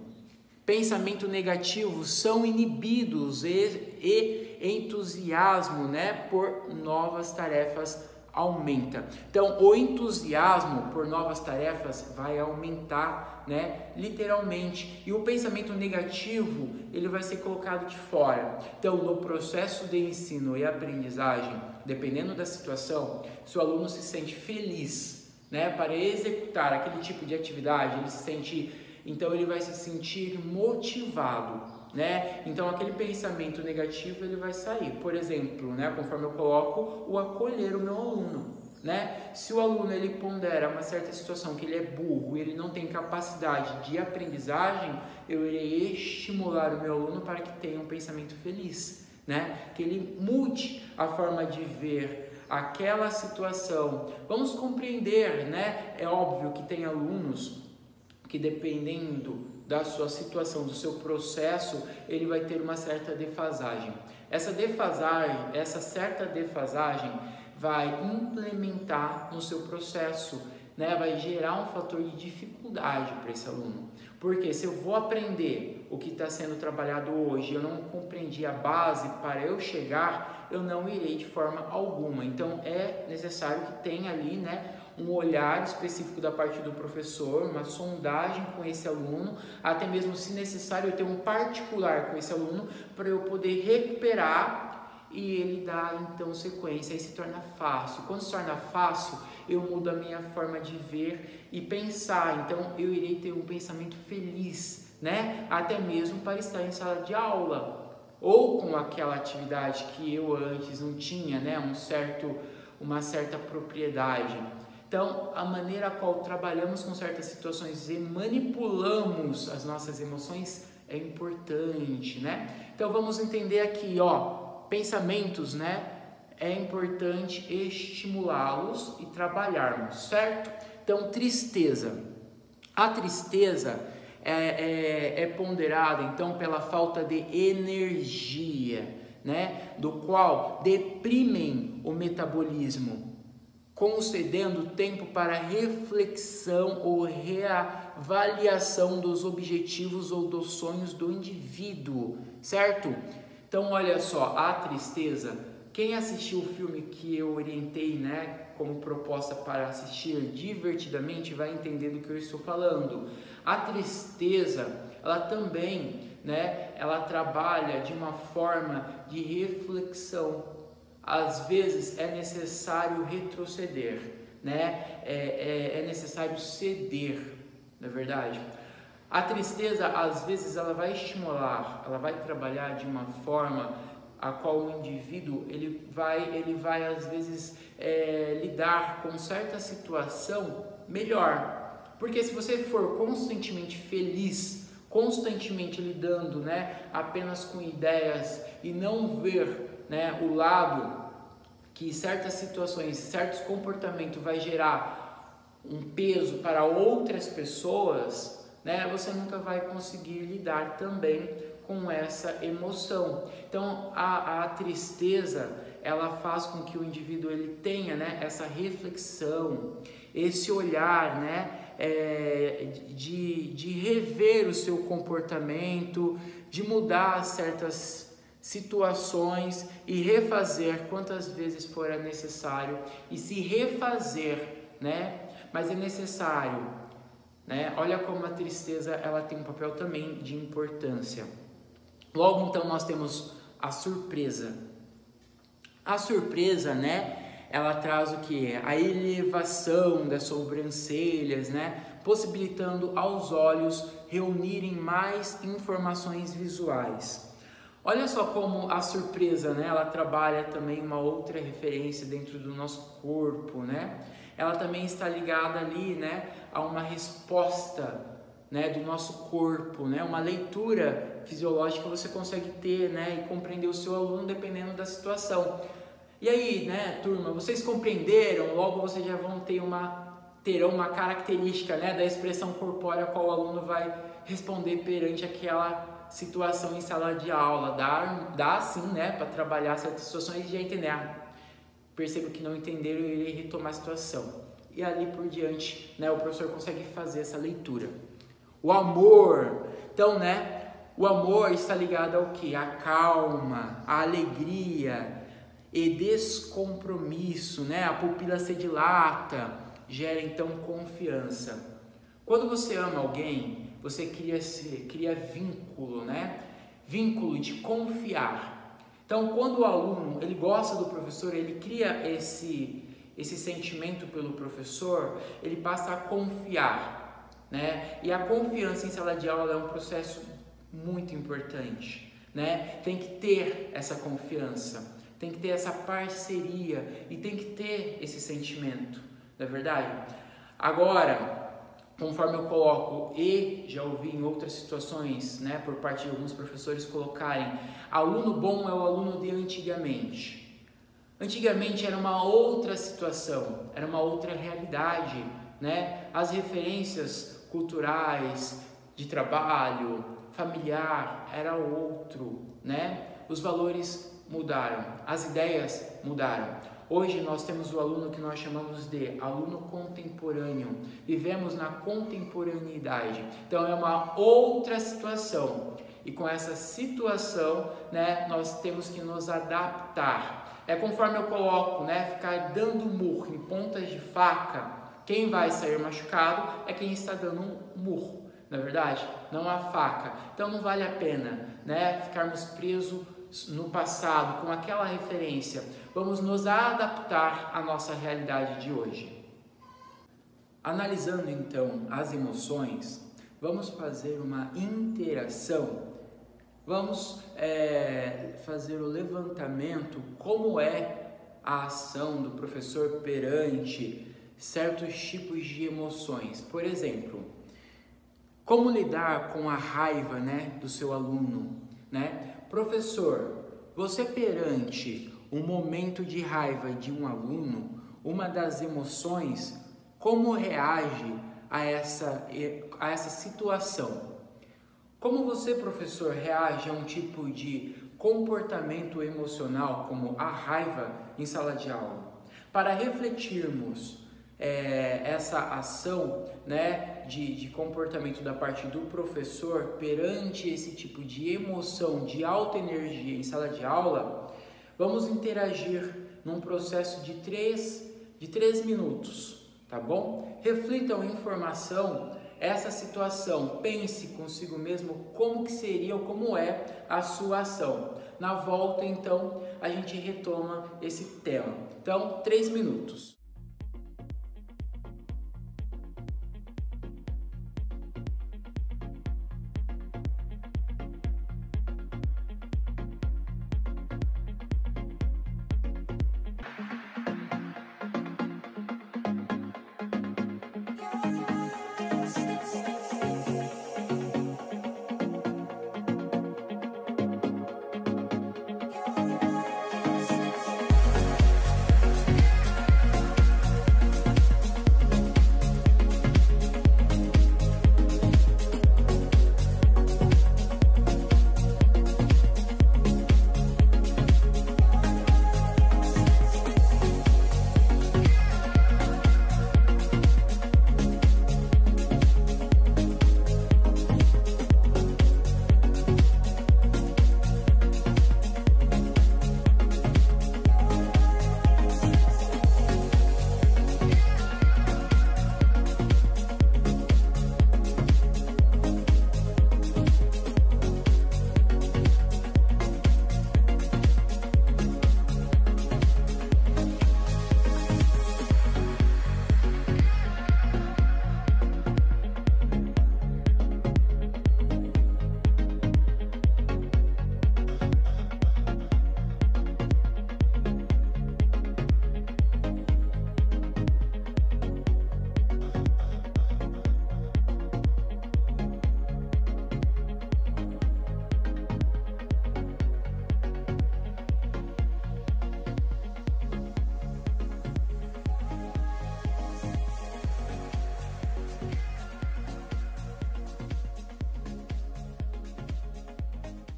pensamento negativo são inibidos e entusiasmo, né, por novas tarefas aumenta. Então, o entusiasmo por novas tarefas vai aumentar, né, literalmente, e o pensamento negativo, ele vai ser colocado de fora. Então, no processo de ensino e aprendizagem, dependendo da situação, se o aluno se sente feliz, né, para executar aquele tipo de atividade, ele se sente, então ele vai se sentir motivado, né? Então aquele pensamento negativo ele vai sair. Por exemplo, né, conforme eu coloco, o acolher o meu aluno, né? Se o aluno ele pondera uma certa situação que ele é burro e ele não tem capacidade de aprendizagem, eu irei estimular o meu aluno para que tenha um pensamento feliz, né? Que ele mude a forma de ver aquela situação. Vamos compreender, né? É óbvio que tem alunos que, dependendo da sua situação, do seu processo, ele vai ter uma certa defasagem. Essa certa defasagem vai implementar no seu processo, né? Vai gerar um fator de dificuldade para esse aluno. Porque se eu vou aprender o que está sendo trabalhado hoje, eu não compreendi a base para eu chegar, eu não irei de forma alguma. Então é necessário que tenha ali, né, um olhar específico da parte do professor, uma sondagem com esse aluno, até mesmo, se necessário, eu ter um particular com esse aluno para eu poder recuperar e ele dar então sequência. Aí se torna fácil. Quando se torna fácil, eu mudo a minha forma de ver e pensar. Então eu irei ter um pensamento feliz, né? Até mesmo para estar em sala de aula ou com aquela atividade que eu antes não tinha, né? Uma certa propriedade. Então, a maneira a qual trabalhamos com certas situações e manipulamos as nossas emoções é importante, né? Então, vamos entender aqui, pensamentos, né? É importante estimulá-los e trabalharmos, certo? Então, tristeza. A tristeza é ponderada, então, pela falta de energia, né? Do qual deprimem o metabolismo, concedendo tempo para reflexão ou reavaliação dos objetivos ou dos sonhos do indivíduo, certo? Então, olha só, a tristeza, quem assistiu o filme que eu orientei, né, como proposta para assistir divertidamente, vai entender do que eu estou falando. A tristeza, ela também, né, ela trabalha de uma forma de reflexão. Às vezes é necessário retroceder, né? É necessário ceder, não é verdade? A tristeza, às vezes, ela vai estimular, ela vai trabalhar de uma forma a qual o indivíduo ele vai às vezes lidar com certa situação melhor. Porque se você for constantemente feliz, constantemente lidando, né, apenas com ideias e não ver, né, o lado que certas situações, certos comportamentos vai gerar um peso para outras pessoas, né, você nunca vai conseguir lidar também com essa emoção. Então a tristeza, ela faz com que o indivíduo ele tenha, né, essa reflexão, esse olhar, né, de rever o seu comportamento, de mudar certas situações e refazer quantas vezes for necessário e se refazer, né? Mas é necessário, né? Olha como a tristeza ela tem um papel também de importância. Logo então nós temos a surpresa. A surpresa, né? Ela traz o que? A elevação das sobrancelhas, né? Possibilitando aos olhos reunirem mais informações visuais. Olha só como a surpresa, né? Ela trabalha também uma outra referência dentro do nosso corpo, né? Ela também está ligada ali, né, a uma resposta, né, do nosso corpo, né? Uma leitura fisiológica você consegue ter, né, e compreender o seu aluno dependendo da situação. E aí, né, turma, vocês compreenderam? Logo vocês já vão terão uma característica, né, da expressão corpórea a qual o aluno vai responder perante aquela situação em sala de aula. Dá sim, né, para trabalhar certas situações e já entender. Percebo que não entenderam, eu irei retomar a situação. E ali por diante, né, o professor consegue fazer essa leitura. O amor, então, né, o amor está ligado ao que? A calma, a alegria e descompromisso, né, a pupila se dilata, gera então confiança. Quando você ama alguém, você cria vínculo, né? Vínculo de confiar. Então, quando o aluno ele gosta do professor, ele cria esse sentimento pelo professor, ele passa a confiar, né? E a confiança em sala de aula é um processo muito importante, né? Tem que ter essa confiança, tem que ter essa parceria e tem que ter esse sentimento, não é verdade? Agora, conforme eu coloco e já ouvi em outras situações, né, por parte de alguns professores colocarem, aluno bom é o aluno de antigamente. Antigamente era uma outra situação, era uma outra realidade, né? As referências culturais, de trabalho, familiar, era outro, né? Os valores mudaram, as ideias mudaram. Hoje nós temos o aluno que nós chamamos de aluno contemporâneo. Vivemos na contemporaneidade. Então é uma outra situação. E com essa situação, né, nós temos que nos adaptar. É conforme eu coloco, né, ficar dando murro em pontas de faca. Quem vai sair machucado é quem está dando um murro, na verdade, não a faca. Então não vale a pena, né, ficarmos presos no passado com aquela referência. Vamos nos adaptar à nossa realidade de hoje. Analisando então as emoções, vamos fazer uma interação. Vamos fazer o levantamento como é a ação do professor perante certos tipos de emoções. Por exemplo, como lidar com a raiva, né, do seu aluno, né? Professor, você perante um momento de raiva de um aluno, uma das emoções, como reage a essa situação? Como você, professor, reage a um tipo de comportamento emocional como a raiva em sala de aula? Para refletirmos essa ação, né, de comportamento da parte do professor perante esse tipo de emoção de alta energia em sala de aula, vamos interagir num processo de 3 minutos, tá bom? Reflitam em informação essa situação, pense consigo mesmo como que seria ou como é a sua ação. Na volta, então, a gente retoma esse tema. Então, 3 minutos.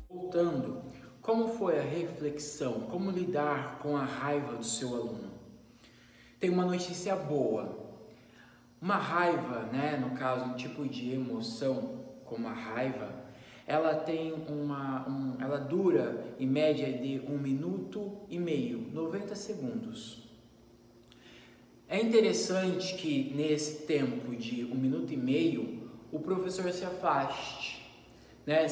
Voltando, como foi a reflexão? Como lidar com a raiva do seu aluno? Tem uma notícia boa. Uma raiva, né, no caso, um tipo de emoção como a raiva, ela tem ela dura em média de 1 minuto e meio, 90 segundos. É interessante que nesse tempo de 1 minuto e meio, o professor se afaste. Né,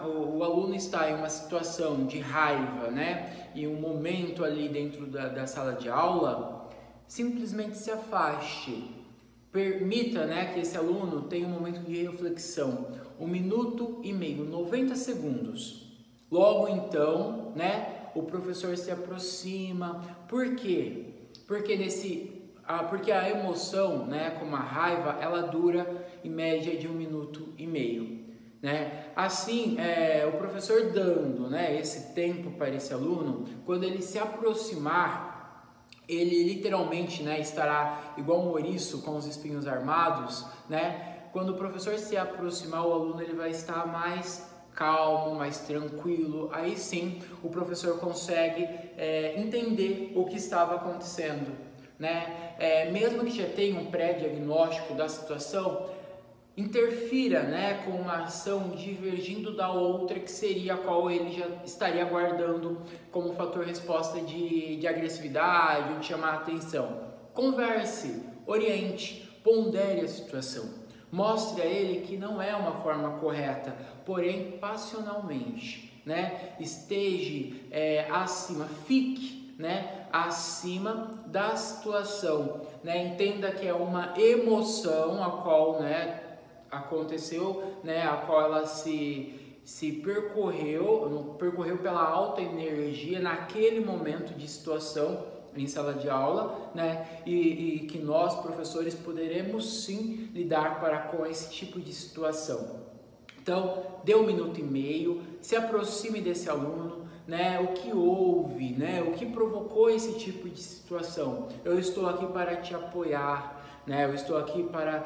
o aluno está em uma situação de raiva, né, e um momento ali dentro da sala de aula, simplesmente se afaste, permita, né, que esse aluno tenha um momento de reflexão, 1 minuto e meio, 90 segundos. Logo então, né, o professor se aproxima. Por quê? Porque nesse porque a emoção, né, como a raiva, ela dura em média de 1 minuto e meio. Né? Assim, o professor dando, né, esse tempo para esse aluno, quando ele se aproximar, ele literalmente, né, estará igual um ouriço com os espinhos armados, né? Quando o professor se aproximar, o aluno ele vai estar mais calmo, mais tranquilo. Aí sim, o professor consegue entender o que estava acontecendo, né? Mesmo que já tenha um pré-diagnóstico da situação, interfira, né, com uma ação divergindo da outra, que seria a qual ele já estaria guardando como fator resposta de agressividade ou de chamar a atenção. Converse, oriente, pondere a situação. Mostre a ele que não é uma forma correta, porém passionalmente, né? Esteja acima, fique, né, acima da situação, né? Entenda que é uma emoção a qual, né, aconteceu, né, a qual ela se percorreu pela alta energia naquele momento de situação em sala de aula, né, e que nós professores poderemos sim lidar com esse tipo de situação. Então, dê 1 minuto e meio, se aproxime desse aluno, né, o que houve, né, o que provocou esse tipo de situação. Eu estou aqui para te apoiar, né, eu estou aqui para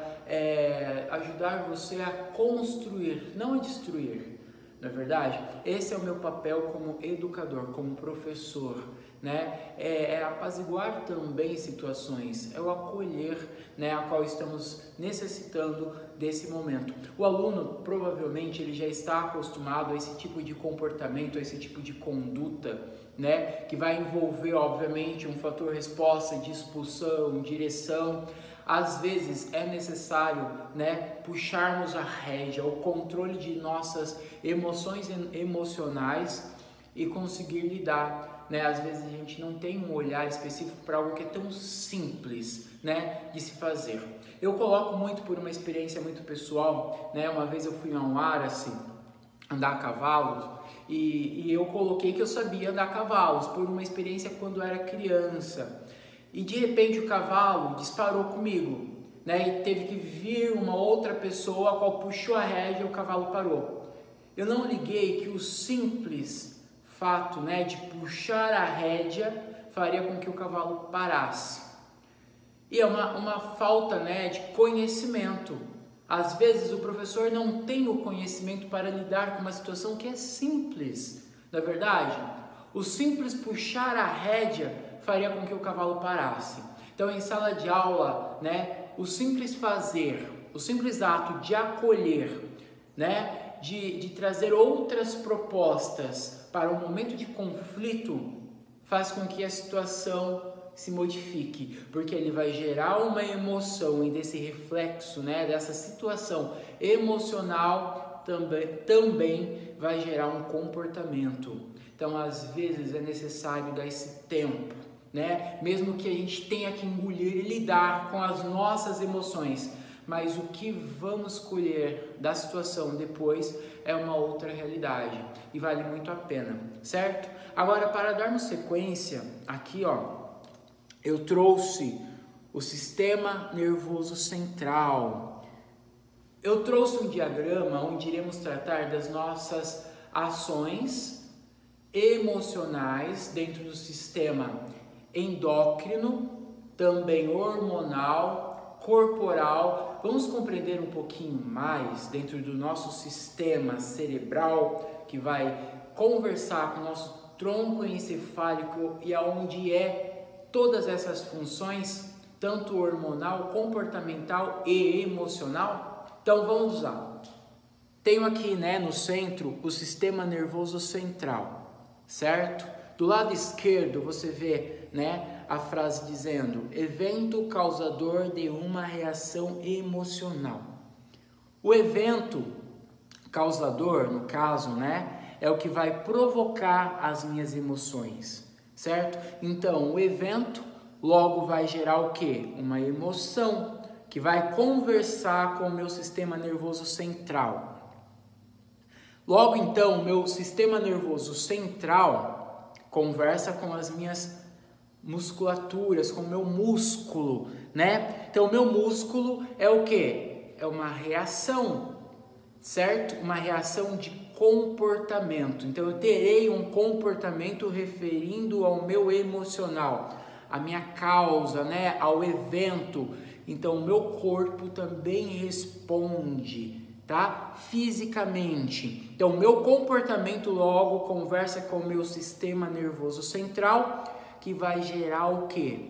ajudar você a construir, não a destruir, não é verdade? Esse é o meu papel como educador, como professor, né? É apaziguar também situações, é o acolher, né, a qual estamos necessitando desse momento. O aluno provavelmente ele já está acostumado a esse tipo de comportamento, a esse tipo de conduta, né, que vai envolver obviamente um fator resposta de expulsão, direção. Às vezes é necessário, né, puxarmos a rédea, o controle de nossas emoções emocionais e conseguir lidar, né? Às vezes a gente não tem um olhar específico para algo que é tão simples, né, de se fazer. Eu coloco muito por uma experiência muito pessoal, né? Uma vez eu fui a um Aracy andar a cavalos e eu coloquei que eu sabia andar a cavalos por uma experiência quando eu era criança. E de repente o cavalo disparou comigo, né? E teve que vir uma outra pessoa, a qual puxou a rédea e o cavalo parou. Eu não liguei que o simples fato, né, de puxar a rédea faria com que o cavalo parasse. E é uma falta, né, de conhecimento. Às vezes o professor não tem o conhecimento para lidar com uma situação que é simples, não é verdade? O simples puxar a rédea faria com que o cavalo parasse. Então, em sala de aula, né, o simples fazer, o simples ato de acolher, né, de trazer outras propostas para um momento de conflito, faz com que a situação se modifique, porque ele vai gerar uma emoção e desse reflexo, né, dessa situação emocional também vai gerar um comportamento. Então, às vezes é necessário dar esse tempo, né? Mesmo que a gente tenha que engolir e lidar com as nossas emoções, mas o que vamos colher da situação depois é uma outra realidade e vale muito a pena, certo? Agora, para darmos sequência, aqui ó, eu trouxe o sistema nervoso central. Eu trouxe um diagrama onde iremos tratar das nossas ações emocionais dentro do sistema endócrino, também hormonal, corporal. Vamos compreender um pouquinho mais dentro do nosso sistema cerebral, que vai conversar com o nosso tronco encefálico e aonde todas essas funções, tanto hormonal, comportamental e emocional. Então vamos lá. Tenho aqui, né, no centro o sistema nervoso central, certo? Do lado esquerdo você vê, né, a frase dizendo evento causador de uma reação emocional. O evento causador, no caso, né, é o que vai provocar as minhas emoções, certo? Então, o evento logo vai gerar o quê? Uma emoção que vai conversar com o meu sistema nervoso central. Logo então, o meu sistema nervoso central conversa com as minhas musculaturas, com o meu músculo, né? Então, o meu músculo é o quê? É uma reação, certo? Uma reação de comportamento. Então, eu terei um comportamento referindo ao meu emocional, à minha causa, né? Ao evento. Então, o meu corpo também responde, tá? Fisicamente. Então, o meu comportamento logo conversa com o meu sistema nervoso central, que vai gerar o quê?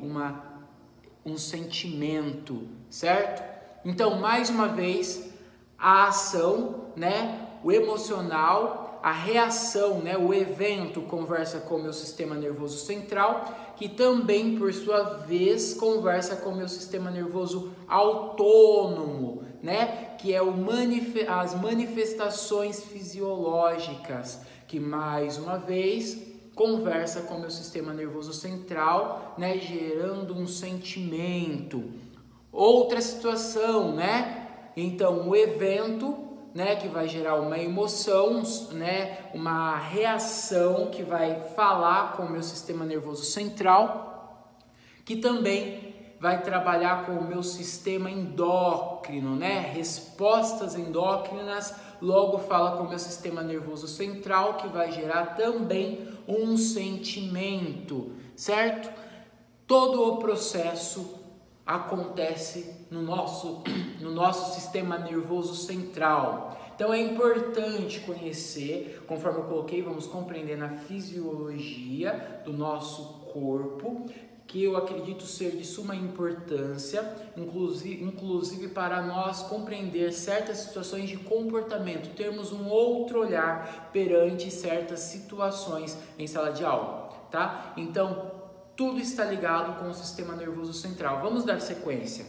Um sentimento, certo? Então, mais uma vez, a ação, né? O emocional, a reação, né? O evento conversa com o meu sistema nervoso central, que também, por sua vez, conversa com o meu sistema nervoso autônomo, né? Que é as manifestações fisiológicas, que mais uma vez conversa com o meu sistema nervoso central, né? Gerando um sentimento. Outra situação, né? Então, o evento, né, que vai gerar uma emoção, né, uma reação que vai falar com o meu sistema nervoso central, que também vai trabalhar com o meu sistema endócrino, né, respostas endócrinas, logo fala com o meu sistema nervoso central, que vai gerar também um sentimento, certo? Todo o processo acontece no nosso sistema nervoso central. Então é importante conhecer, conforme eu coloquei, vamos compreender a fisiologia do nosso corpo, que eu acredito ser de suma importância, inclusive para nós compreender certas situações de comportamento, termos um outro olhar perante certas situações em sala de aula, tá? Então, tudo está ligado com o sistema nervoso central. Vamos dar sequência.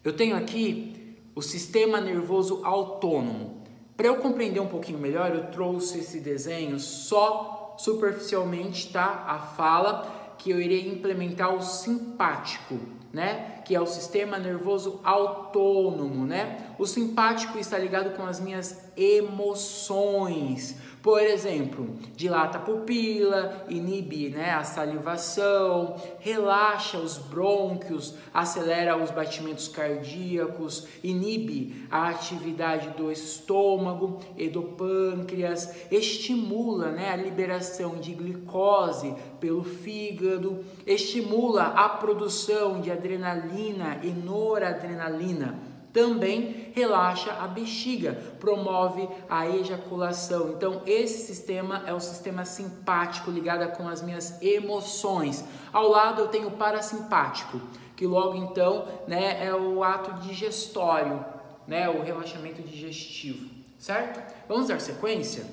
Eu tenho aqui o sistema nervoso autônomo. Para eu compreender um pouquinho melhor, eu trouxe esse desenho só superficialmente, tá? A fala que eu irei implementar o simpático, né? Que é o sistema nervoso autônomo, né? O simpático está ligado com as minhas emoções. Por exemplo, dilata a pupila, inibe, né, a salivação, relaxa os brônquios, acelera os batimentos cardíacos, inibe a atividade do estômago e do pâncreas, estimula, né, a liberação de glicose pelo fígado, estimula a produção de adrenalina e noradrenalina. Também relaxa a bexiga, promove a ejaculação. Então, esse sistema é o sistema simpático ligado com as minhas emoções. Ao lado eu tenho o parasimpático, que logo então, né, é o ato digestório, né, o relaxamento digestivo, certo? Vamos dar sequência?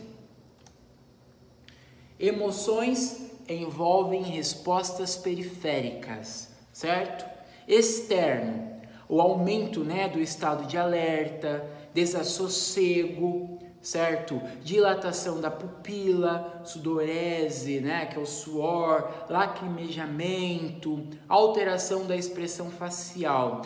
Emoções envolvem respostas periféricas, certo? Externo. O aumento, né, do estado de alerta, desassossego, certo? Dilatação da pupila, sudorese, né, que é o suor, lacrimejamento, alteração da expressão facial.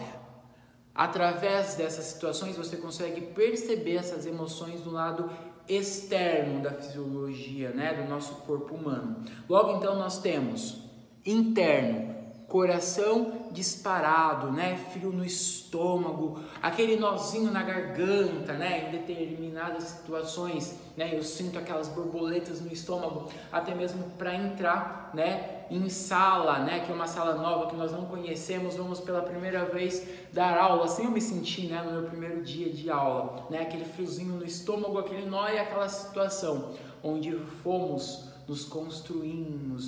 Através dessas situações você consegue perceber essas emoções do lado externo da fisiologia, né, do nosso corpo humano. Logo então nós temos interno, coração disparado, né? Frio no estômago, aquele nozinho na garganta, né? Em determinadas situações, né? Eu sinto aquelas borboletas no estômago, até mesmo para entrar, né? Em sala, né? Que é uma sala nova que nós não conhecemos, vamos pela primeira vez dar aula. Assim eu me senti, né? No meu primeiro dia de aula, né? Aquele friozinho no estômago, aquele nó e aquela situação onde fomos nos construindo,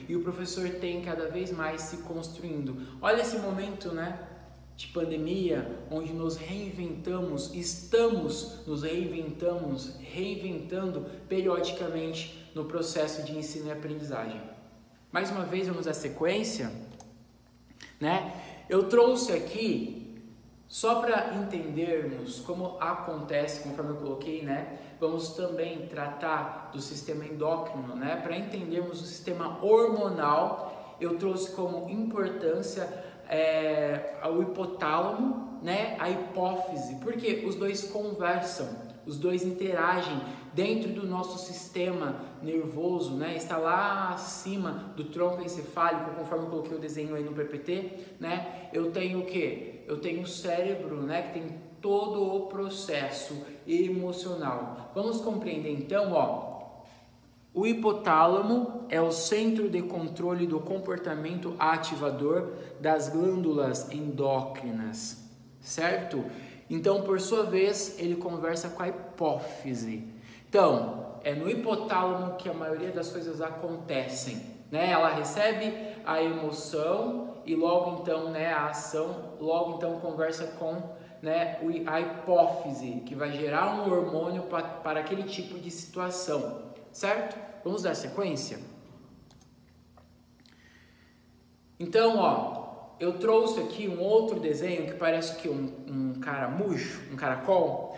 e o professor tem cada vez mais se construindo. Olha esse momento, né, de pandemia, onde nos reinventamos, estamos nos reinventando periodicamente no processo de ensino e aprendizagem. Mais uma vez, vamos à sequência, né? Eu trouxe aqui, só para entendermos como acontece, conforme eu coloquei, né? Vamos também tratar do sistema endócrino, né? Para entendermos o sistema hormonal, eu trouxe como importância o hipotálamo, né, a hipófise, porque os dois conversam, os dois interagem dentro do nosso sistema nervoso, né, está lá acima do tronco encefálico, conforme eu coloquei o desenho aí no PPT, né, eu tenho o quê? Eu tenho o cérebro, né, que tem todo o processo emocional. Vamos compreender então, ó, o hipotálamo é o centro de controle do comportamento ativador das glândulas endócrinas, certo? Então, por sua vez, ele conversa com a hipófise. Então, é no hipotálamo que a maioria das coisas acontecem, né? Ela recebe a emoção e logo então, né, a ação, logo então conversa com, né, a hipófise, que vai gerar um hormônio para aquele tipo de situação, certo? Vamos dar sequência? Então, ó, eu trouxe aqui um outro desenho que parece que um caramujo, um caracol.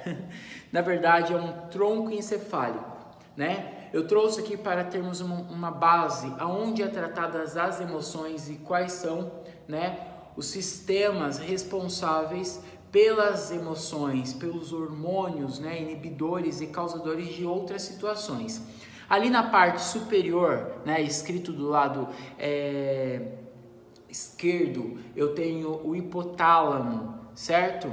Na verdade, é um tronco encefálico, né? Eu trouxe aqui para termos uma base aonde é tratadas as emoções e quais são, né, os sistemas responsáveis pelas emoções, pelos hormônios, né, inibidores e causadores de outras situações. Ali na parte superior, né, escrito do lado esquerdo, eu tenho o hipotálamo, certo?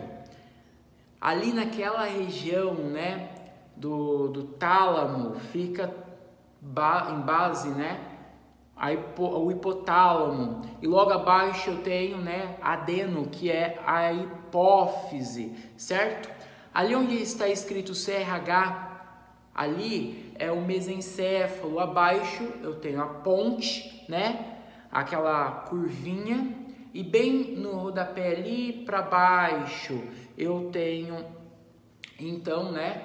Ali naquela região, né, do tálamo fica em base, né, o hipotálamo, e logo abaixo eu tenho, né, adeno, que é a hipófise, certo? Ali onde está escrito CRH, ali é o mesencéfalo, abaixo eu tenho a ponte, né, aquela curvinha, e bem no rodapé ali para baixo eu tenho então, né,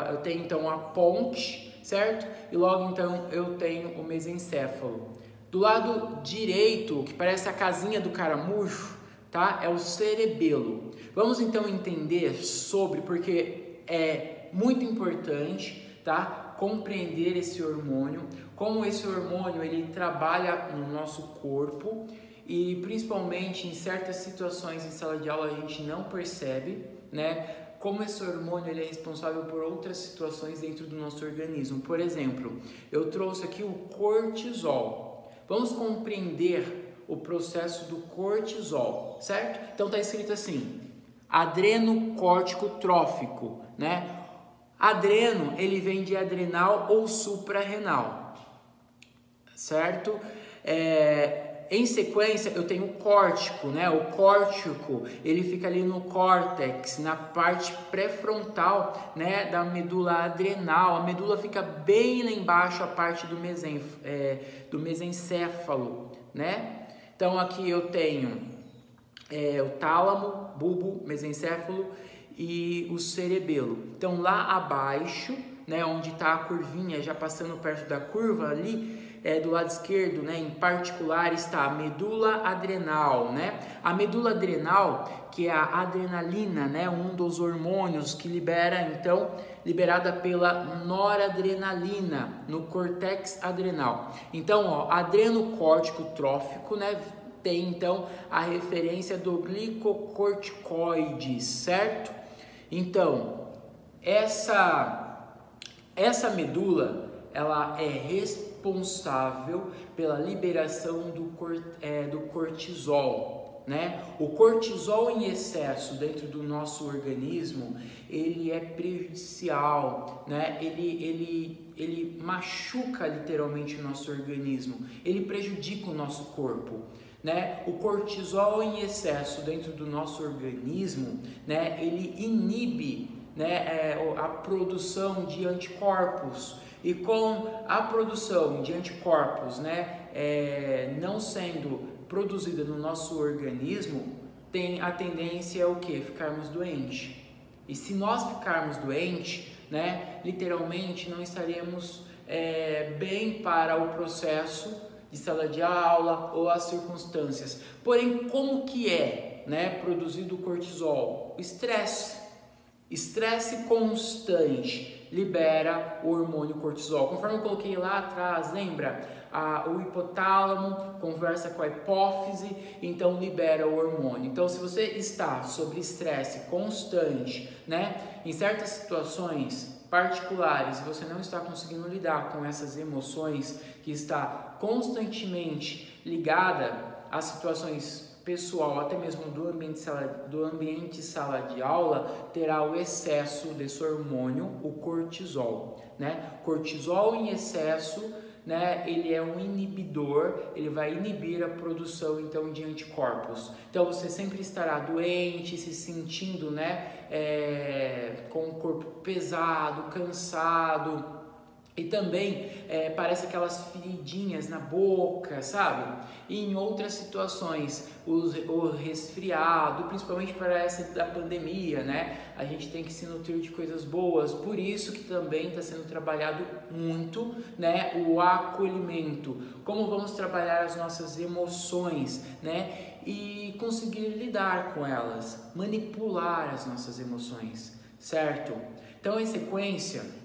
eu tenho então a ponte, certo? E logo então eu tenho o mesencéfalo. Do lado direito, que parece a casinha do caramujo, tá? É o cerebelo. Vamos então entender sobre, porque é muito importante, tá? Compreender esse hormônio, como esse hormônio ele trabalha no nosso corpo e principalmente em certas situações em sala de aula a gente não percebe, né? Como esse hormônio ele é responsável por outras situações dentro do nosso organismo. Por exemplo, eu trouxe aqui o cortisol. Vamos compreender o processo do cortisol, certo? Então tá escrito assim: adrenocórtico trófico, né? Adreno, ele vem de adrenal ou suprarrenal, certo? Em sequência, eu tenho o córtico, né? O córtico, ele fica ali no córtex, na parte pré-frontal, né, da medula adrenal. A medula fica bem lá embaixo, a parte do mesencéfalo, né? Então, aqui eu tenho o tálamo, bulbo, mesencéfalo e o cerebelo. Então, lá abaixo, né, onde está a curvinha, já passando perto da curva ali, do lado esquerdo, né, em particular, está a medula adrenal, né? A medula adrenal, que é a adrenalina, né, um dos hormônios que liberada pela noradrenalina no córtex adrenal. Então, ó, adrenocórtico trófico, né, tem então a referência do glicocorticoide, certo? Então, essa medula, ela é responsável pela liberação do cortisol, né? O cortisol em excesso dentro do nosso organismo, ele é prejudicial, né? Ele machuca literalmente o nosso organismo, ele prejudica o nosso corpo, né? O cortisol em excesso dentro do nosso organismo, né, ele inibe, né, a produção de anticorpos, e com a produção de anticorpos, né, não sendo produzida no nosso organismo, tem a tendência o quê? Ficarmos doentes. E se nós ficarmos doentes, né, literalmente não estaremos bem para o processo de sala de aula ou as circunstâncias. Porém, como que é, né, produzido o cortisol? O estresse, Estresse constante libera o hormônio cortisol. Conforme eu coloquei lá atrás, lembra? O hipotálamo conversa com a hipófise, então libera o hormônio. Então, se você está sob estresse constante, né, em certas situações particulares, você não está conseguindo lidar com essas emoções, que está constantemente ligada a situações pessoal, até mesmo do ambiente sala de aula, terá o excesso desse hormônio, o cortisol, né? Cortisol em excesso, né? Ele é um inibidor, ele vai inibir a produção então de anticorpos. Então você sempre estará doente, se sentindo, né? Com o corpo pesado, cansado. E também parece aquelas feridinhas na boca, sabe? E em outras situações, o resfriado, principalmente para essa da pandemia, né? A gente tem que se nutrir de coisas boas, por isso que também está sendo trabalhado muito, né? O acolhimento, como vamos trabalhar as nossas emoções, né? E conseguir lidar com elas, manipular as nossas emoções, certo? Então, em sequência,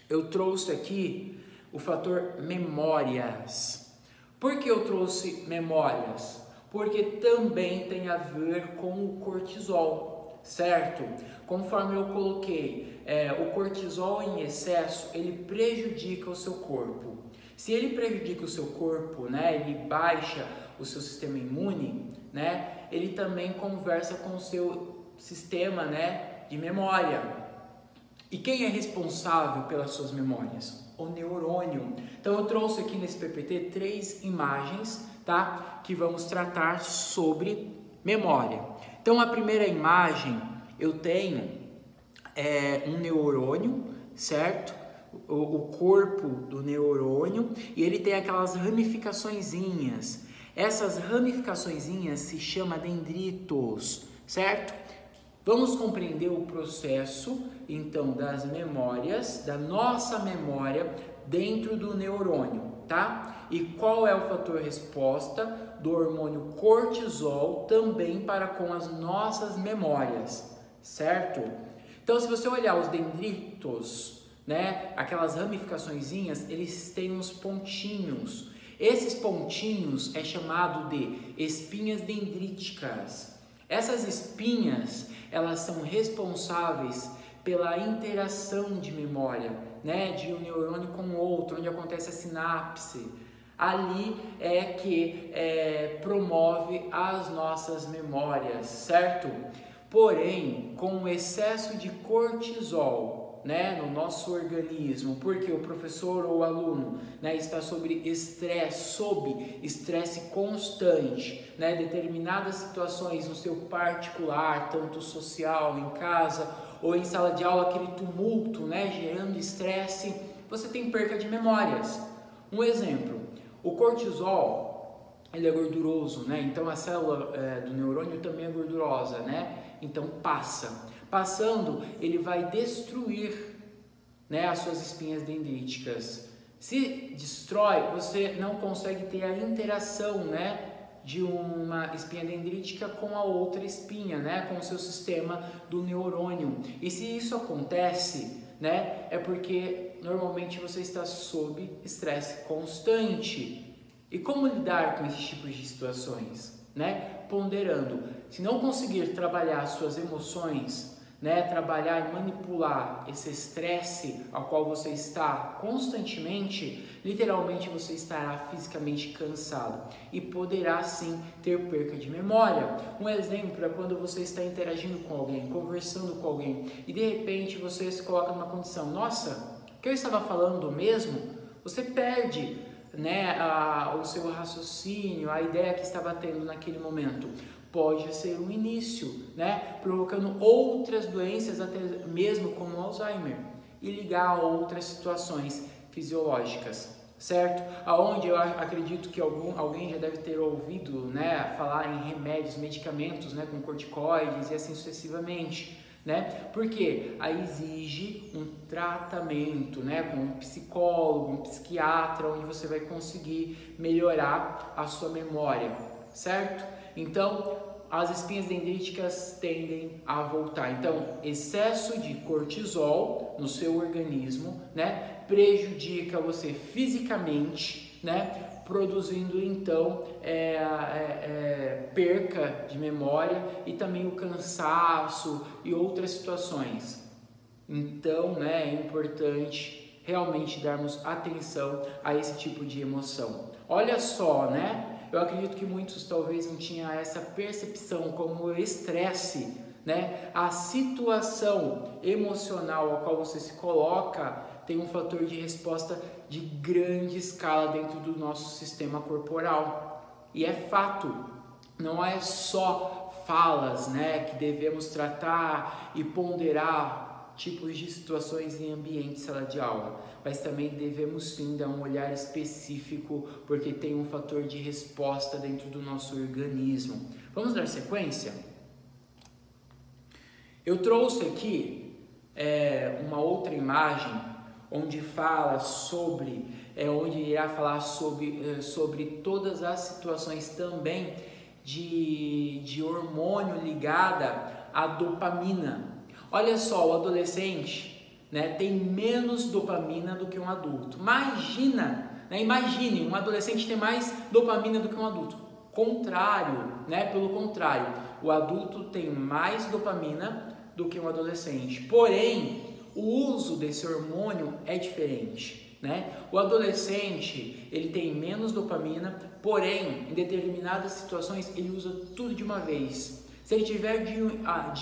eu trouxe aqui o fator memórias. Por que eu trouxe memórias? Porque também tem a ver com o cortisol, certo? Conforme eu coloquei, o cortisol em excesso, ele prejudica o seu corpo. Se ele prejudica o seu corpo, né, ele baixa o seu sistema imune, né, ele também conversa com o seu sistema, né, de memória. E quem é responsável pelas suas memórias? O neurônio. Então eu trouxe aqui nesse PPT 3 imagens, tá? Que vamos tratar sobre memória. Então a primeira imagem eu tenho um neurônio, certo? O corpo do neurônio, e ele tem aquelas ramificaçõezinhas. Essas ramificaçõezinhas se chamam dendritos, certo? Vamos compreender o processo, então, das memórias, da nossa memória dentro do neurônio, tá? E qual é o fator resposta do hormônio cortisol também para com as nossas memórias, certo? Então, se você olhar os dendritos, né, aquelas ramificaçõezinhas, eles têm uns pontinhos. Esses pontinhos é chamado de espinhas dendríticas. Essas espinhas, elas são responsáveis pela interação de memória, né, de um neurônio com o outro, onde acontece a sinapse. Ali é que promove as nossas memórias, certo? Porém, com o excesso de cortisol, né, no nosso organismo, porque o professor ou o aluno, né, está sob estresse constante, né, determinadas situações no seu particular, tanto social, em casa ou em sala de aula, aquele tumulto, né, gerando estresse, você tem perca de memórias. Um exemplo, o cortisol, ele é gorduroso, né, então a célula do neurônio também é gordurosa, né, então passando, ele vai destruir, né, as suas espinhas dendríticas. Se destrói, você não consegue ter a interação, né, de uma espinha dendrítica com a outra espinha, né, com o seu sistema do neurônio. E se isso acontece, né, é porque normalmente você está sob estresse constante. E como lidar com esses tipos de situações, né? Ponderando, se não conseguir trabalhar as suas emoções, né, trabalhar e manipular esse estresse ao qual você está constantemente, literalmente você estará fisicamente cansado e poderá sim ter perca de memória. Um exemplo é quando você está interagindo com alguém, conversando com alguém e de repente você se coloca numa condição, nossa, o que eu estava falando mesmo? Você perde, né, o seu raciocínio, a ideia que estava tendo naquele momento. Pode ser um início, né, provocando outras doenças, até mesmo como Alzheimer, e ligar a outras situações fisiológicas, certo? Aonde eu acredito que alguém já deve ter ouvido, né, falar em remédios, medicamentos, né, com corticoides e assim sucessivamente, né? Porque aí exige um tratamento, né, com um psicólogo, um psiquiatra, onde você vai conseguir melhorar a sua memória, certo? Então, as espinhas dendríticas tendem a voltar. Então, excesso de cortisol no seu organismo, né, prejudica você fisicamente, né, produzindo então perca de memória e também o cansaço e outras situações. Então, né, é importante realmente darmos atenção a esse tipo de emoção. Olha só, né? Eu acredito que muitos talvez não tinham essa percepção como o estresse, né? A situação emocional a qual você se coloca tem um fator de resposta de grande escala dentro do nosso sistema corporal. E é fato, não é só falas, né, que devemos tratar e ponderar tipos de situações em ambiente sala de aula, mas também devemos sim dar um olhar específico, porque tem um fator de resposta dentro do nosso organismo. Vamos dar sequência? Eu trouxe aqui uma outra imagem onde fala sobre, onde irá falar sobre todas as situações também de hormônio ligada à dopamina. Olha só, o adolescente, né, tem menos dopamina do que um adulto. Imagine um adolescente ter mais dopamina do que um adulto. Contrário, né? Pelo contrário, o adulto tem mais dopamina do que um adolescente. Porém, o uso desse hormônio é diferente, né? O adolescente, ele tem menos dopamina, porém, em determinadas situações, ele usa tudo de uma vez. Se ele tiver de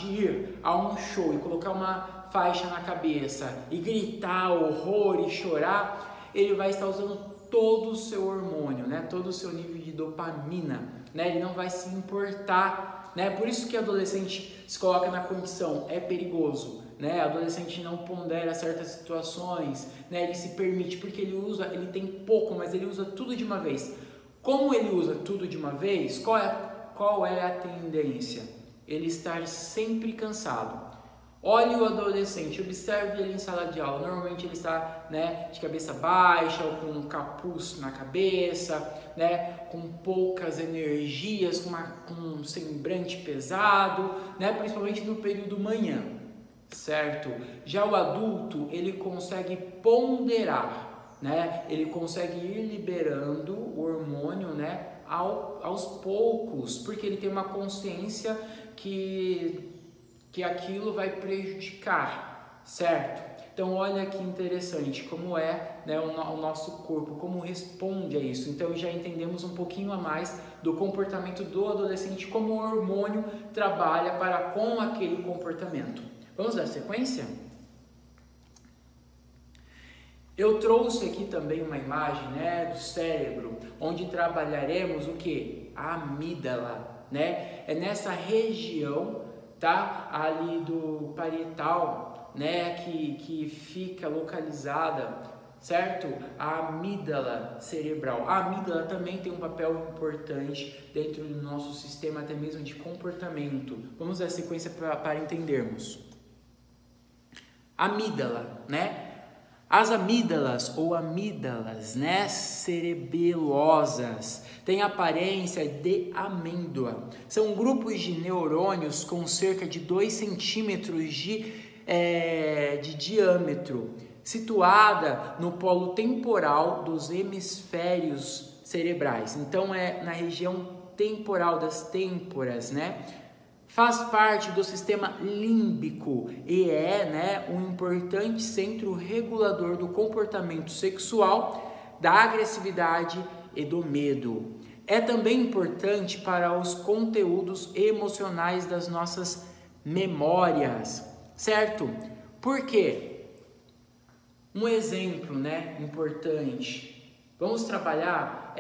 ir a um show e colocar uma faixa na cabeça e gritar horror e chorar, ele vai estar usando todo o seu hormônio, né? Todo o seu nível de dopamina, né? Ele não vai se importar, né? Por isso que o adolescente se coloca na condição, é perigoso, né? O adolescente não pondera certas situações, né? Ele se permite, porque ele tem pouco, mas ele usa tudo de uma vez. Como ele usa tudo de uma vez, qual é a tendência? Ele estar sempre cansado. Olhe o adolescente, observe ele em sala de aula. Normalmente ele está, né, de cabeça baixa ou com um capuz na cabeça, né, com poucas energias, com um semblante pesado, né, principalmente no período manhã, certo? Já o adulto, ele consegue ponderar, né, ele consegue ir liberando o hormônio, né, aos poucos, porque ele tem uma consciência que aquilo vai prejudicar, certo? Então olha que interessante como é, né, o nosso corpo, como responde a isso. Então já entendemos um pouquinho a mais do comportamento do adolescente, como o hormônio trabalha com aquele comportamento. Vamos dar sequência? Eu trouxe aqui também uma imagem, né, do cérebro, onde trabalharemos o que? A amígdala, né? É nessa região, tá? Ali do parietal, né? Que fica localizada, certo? A amígdala cerebral. A amígdala também tem um papel importante dentro do nosso sistema, até mesmo de comportamento. Vamos dar sequência para entendermos. Amígdala, né? As amígdalas ou amígdalas, né, cerebelosas, têm aparência de amêndoa. São grupos de neurônios com cerca de 2 centímetros de diâmetro, situada no polo temporal dos hemisférios cerebrais. Então é na região temporal das têmporas, né? Faz parte do sistema límbico e né, um importante centro regulador do comportamento sexual, da agressividade e do medo. É também importante para os conteúdos emocionais das nossas memórias, certo? Por quê? Um exemplo, né, importante. Vamos trabalhar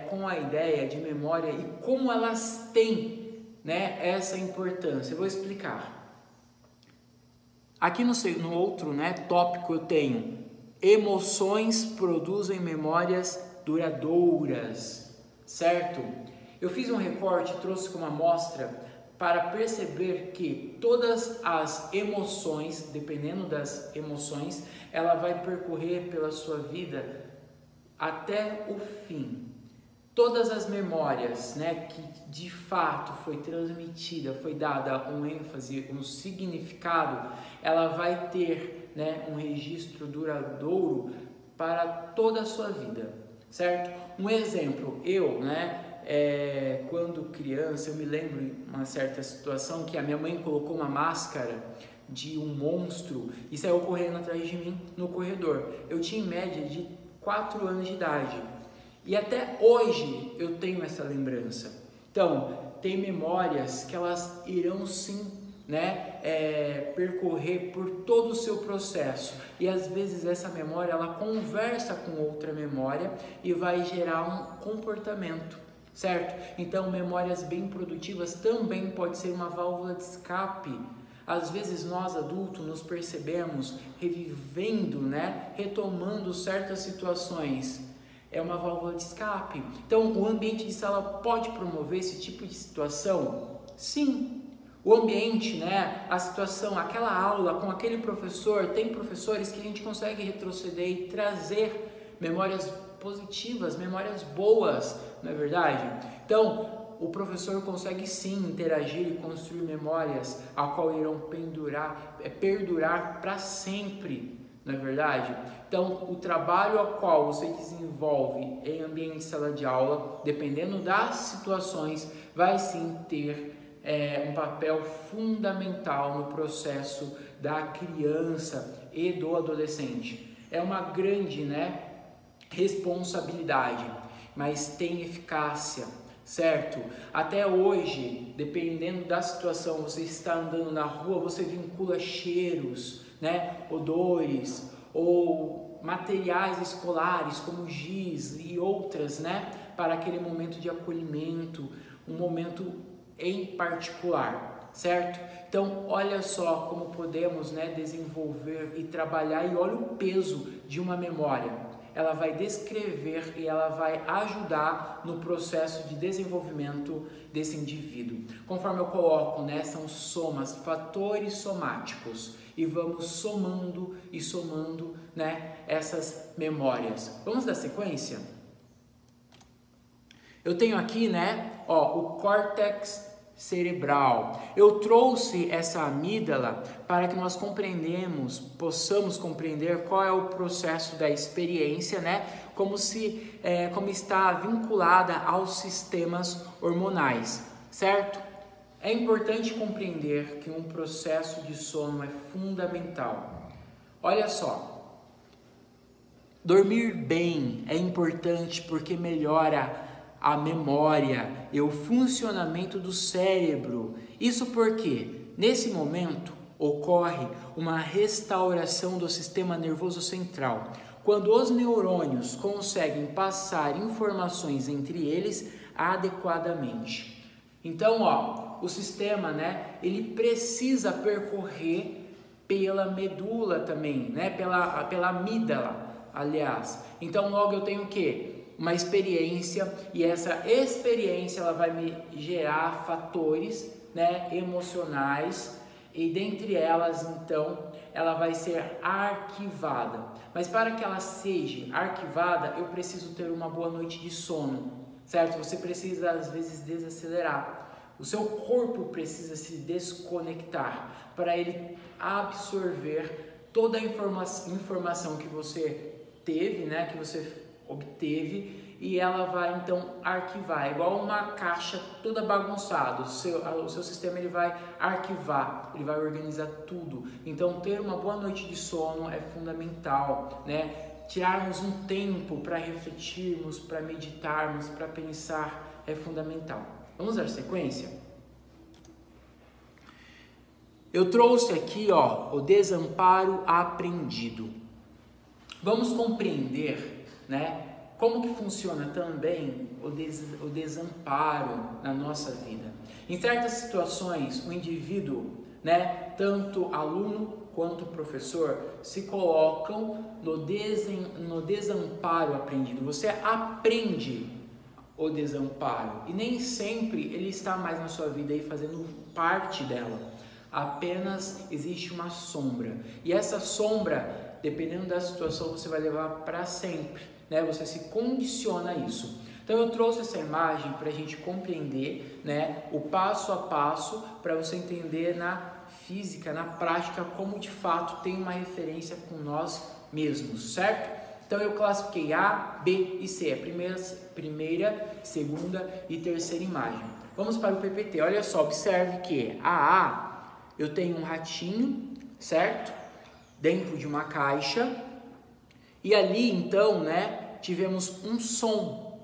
com a ideia de memória e como elas têm, né, essa importância. Eu vou explicar. Aqui no outro, né, tópico eu tenho: emoções produzem memórias duradouras, certo? Eu fiz um recorte, trouxe como amostra para perceber que todas as emoções, dependendo das emoções, ela vai percorrer pela sua vida até o fim. todas as memórias, né, que de fato foi transmitida, foi dada um ênfase, um significado, ela vai ter, né, um registro duradouro para toda a sua vida, certo? Um exemplo, quando criança, eu me lembro de uma certa situação que a minha mãe colocou uma máscara de um monstro e saiu correndo atrás de mim no corredor. Eu tinha em média de 4 anos de idade. E até hoje eu tenho essa lembrança. Então, tem memórias que elas irão sim, né, percorrer por todo o seu processo. E às vezes essa memória, ela conversa com outra memória e vai gerar um comportamento, certo? Então, memórias bem produtivas também pode ser uma válvula de escape. Às vezes nós adultos nos percebemos revivendo, né, retomando certas situações. É uma válvula de escape. Então, o ambiente de sala pode promover esse tipo de situação? Sim. O ambiente, né, a situação, aquela aula com aquele professor, tem professores que a gente consegue retroceder e trazer memórias positivas, memórias boas, não é verdade? Então, o professor consegue sim interagir e construir memórias a qual irão perdurar para sempre, não é verdade? Então, o trabalho ao qual você desenvolve em ambiente de sala de aula, dependendo das situações, vai sim ter um papel fundamental no processo da criança e do adolescente. É uma grande, né, responsabilidade, mas tem eficácia, certo? Até hoje, dependendo da situação, você está andando na rua, você vincula cheiros, né, odores ou materiais escolares como giz e outras, né, para aquele momento de acolhimento, um momento em particular, certo? Então, olha só como podemos, né, desenvolver e trabalhar, e olha o peso de uma memória. Ela vai descrever e ela vai ajudar no processo de desenvolvimento desse indivíduo. Conforme eu coloco, né, são somas, fatores somáticos, e vamos somando e somando, né, essas memórias. Vamos dar sequência? Eu tenho aqui, né, o córtex cerebral. Eu trouxe essa amígdala para que nós possamos compreender qual é o processo da experiência, né? Como está vinculada aos sistemas hormonais, certo? É importante compreender que um processo de sono é fundamental. Olha só, dormir bem é importante porque melhora a memória e o funcionamento do cérebro. Isso porque, nesse momento, ocorre uma restauração do sistema nervoso central, quando os neurônios conseguem passar informações entre eles adequadamente. Então, o sistema, né, ele precisa percorrer pela medula também, né, pela amígdala, aliás. Então, logo eu tenho o quê? Uma experiência, e essa experiência ela vai me gerar fatores, né, emocionais, e dentre elas, então, ela vai ser arquivada. Mas para que ela seja arquivada, eu preciso ter uma boa noite de sono, certo? Você precisa, às vezes, desacelerar. O seu corpo precisa se desconectar para ele absorver toda a informação que você teve, né, que você obteve, e ela vai então arquivar, igual uma caixa toda bagunçada. O seu sistema ele vai arquivar, ele vai organizar tudo. Então ter uma boa noite de sono é fundamental, né? Tirarmos um tempo para refletirmos, para meditarmos, para pensar é fundamental. Vamos dar sequência? Eu trouxe aqui, o desamparo aprendido. Vamos compreender, né, como que funciona também o desamparo na nossa vida. Em certas situações, o indivíduo, né, tanto aluno quanto professor, se colocam no desamparo aprendido. Você aprende o desamparo e nem sempre ele está mais na sua vida e fazendo parte dela. Apenas existe uma sombra, e essa sombra, dependendo da situação, você vai levar para sempre, né? Você se condiciona a isso. Então eu trouxe essa imagem para a gente compreender, né, o passo a passo, para você entender na física, na prática, como de fato tem uma referência com nós mesmos, certo? Então eu classifiquei A, B e C, a primeira, segunda e terceira imagem. Vamos para o PPT, olha só, observe que a eu tenho um ratinho, certo? Dentro de uma caixa, e ali então, né, tivemos um som.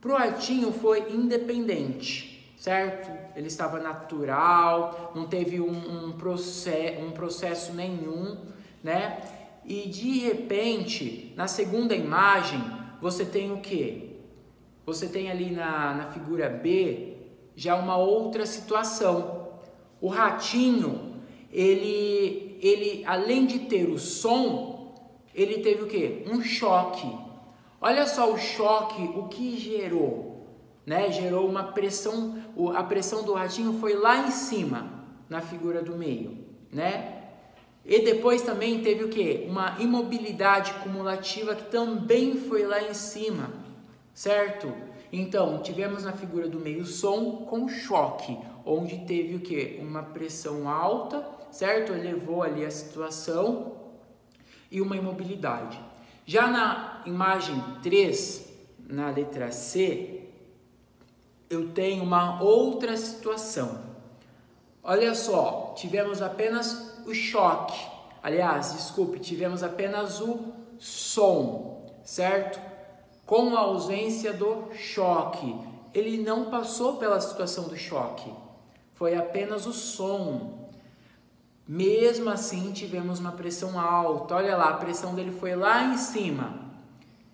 Para o ratinho foi independente, certo? Ele estava natural, não teve um processo nenhum, né? E de repente, na segunda imagem, você tem o quê? Você tem ali na figura B já uma outra situação. O ratinho, ele além de ter o som, ele teve o quê? Um choque. Olha só o choque, o que gerou, né? Gerou uma pressão, a pressão do ratinho foi lá em cima, na figura do meio, né? E depois também teve o quê? Uma imobilidade cumulativa que também foi lá em cima, certo? Então, tivemos na figura do meio som com choque, onde teve o quê? Uma pressão alta, certo? Elevou ali a situação e uma imobilidade. Já na imagem 3, na letra C, eu tenho uma outra situação. Olha só, tivemos apenas o choque. Aliás, desculpe, tivemos apenas o som, certo? Com a ausência do choque. Ele não passou pela situação do choque. Foi apenas o som. Mesmo assim, tivemos uma pressão alta. Olha lá, a pressão dele foi lá em cima.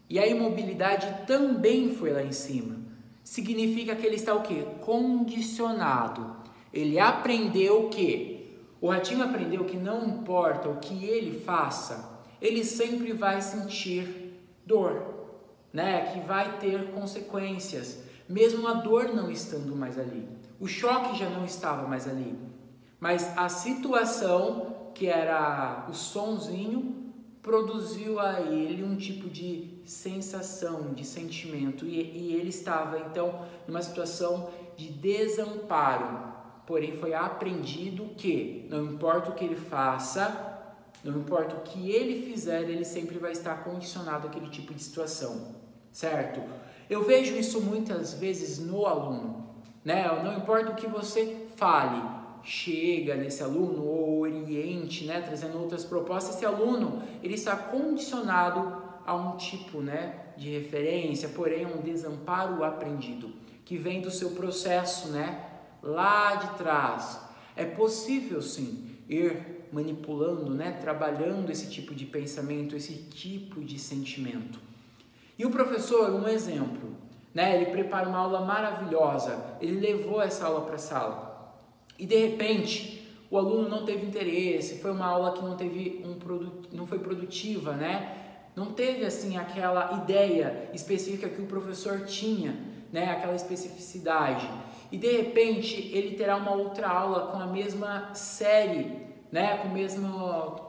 E a imobilidade também foi lá em cima. Significa que ele está o quê? Condicionado. Ele aprendeu que, o ratinho aprendeu que não importa o que ele faça, ele sempre vai sentir dor, né? Que vai ter consequências, mesmo a dor não estando mais ali. O choque já não estava mais ali. Mas a situação, que era o sonzinho, produziu a ele um tipo de sensação, de sentimento. E ele estava, então, numa situação de desamparo. Porém, foi aprendido que não importa o que ele faça, não importa o que ele fizer, ele sempre vai estar condicionado àquele tipo de situação, certo? Eu vejo isso muitas vezes no aluno, né? Não importa o que você fale, chega nesse aluno ou oriente, né? Trazendo outras propostas, esse aluno, ele está condicionado a um tipo, né, de referência, porém um desamparo aprendido, que vem do seu processo, né? Lá de trás. É possível sim ir manipulando, né, trabalhando esse tipo de pensamento, esse tipo de sentimento. E o professor, um exemplo, né, ele prepara uma aula maravilhosa, ele levou essa aula para a sala e de repente o aluno não teve interesse, foi uma aula que não foi produtiva, né? Não teve assim aquela ideia específica que o professor tinha, né, aquela especificidade. E de repente ele terá uma outra aula com a mesma série, né, com o mesmo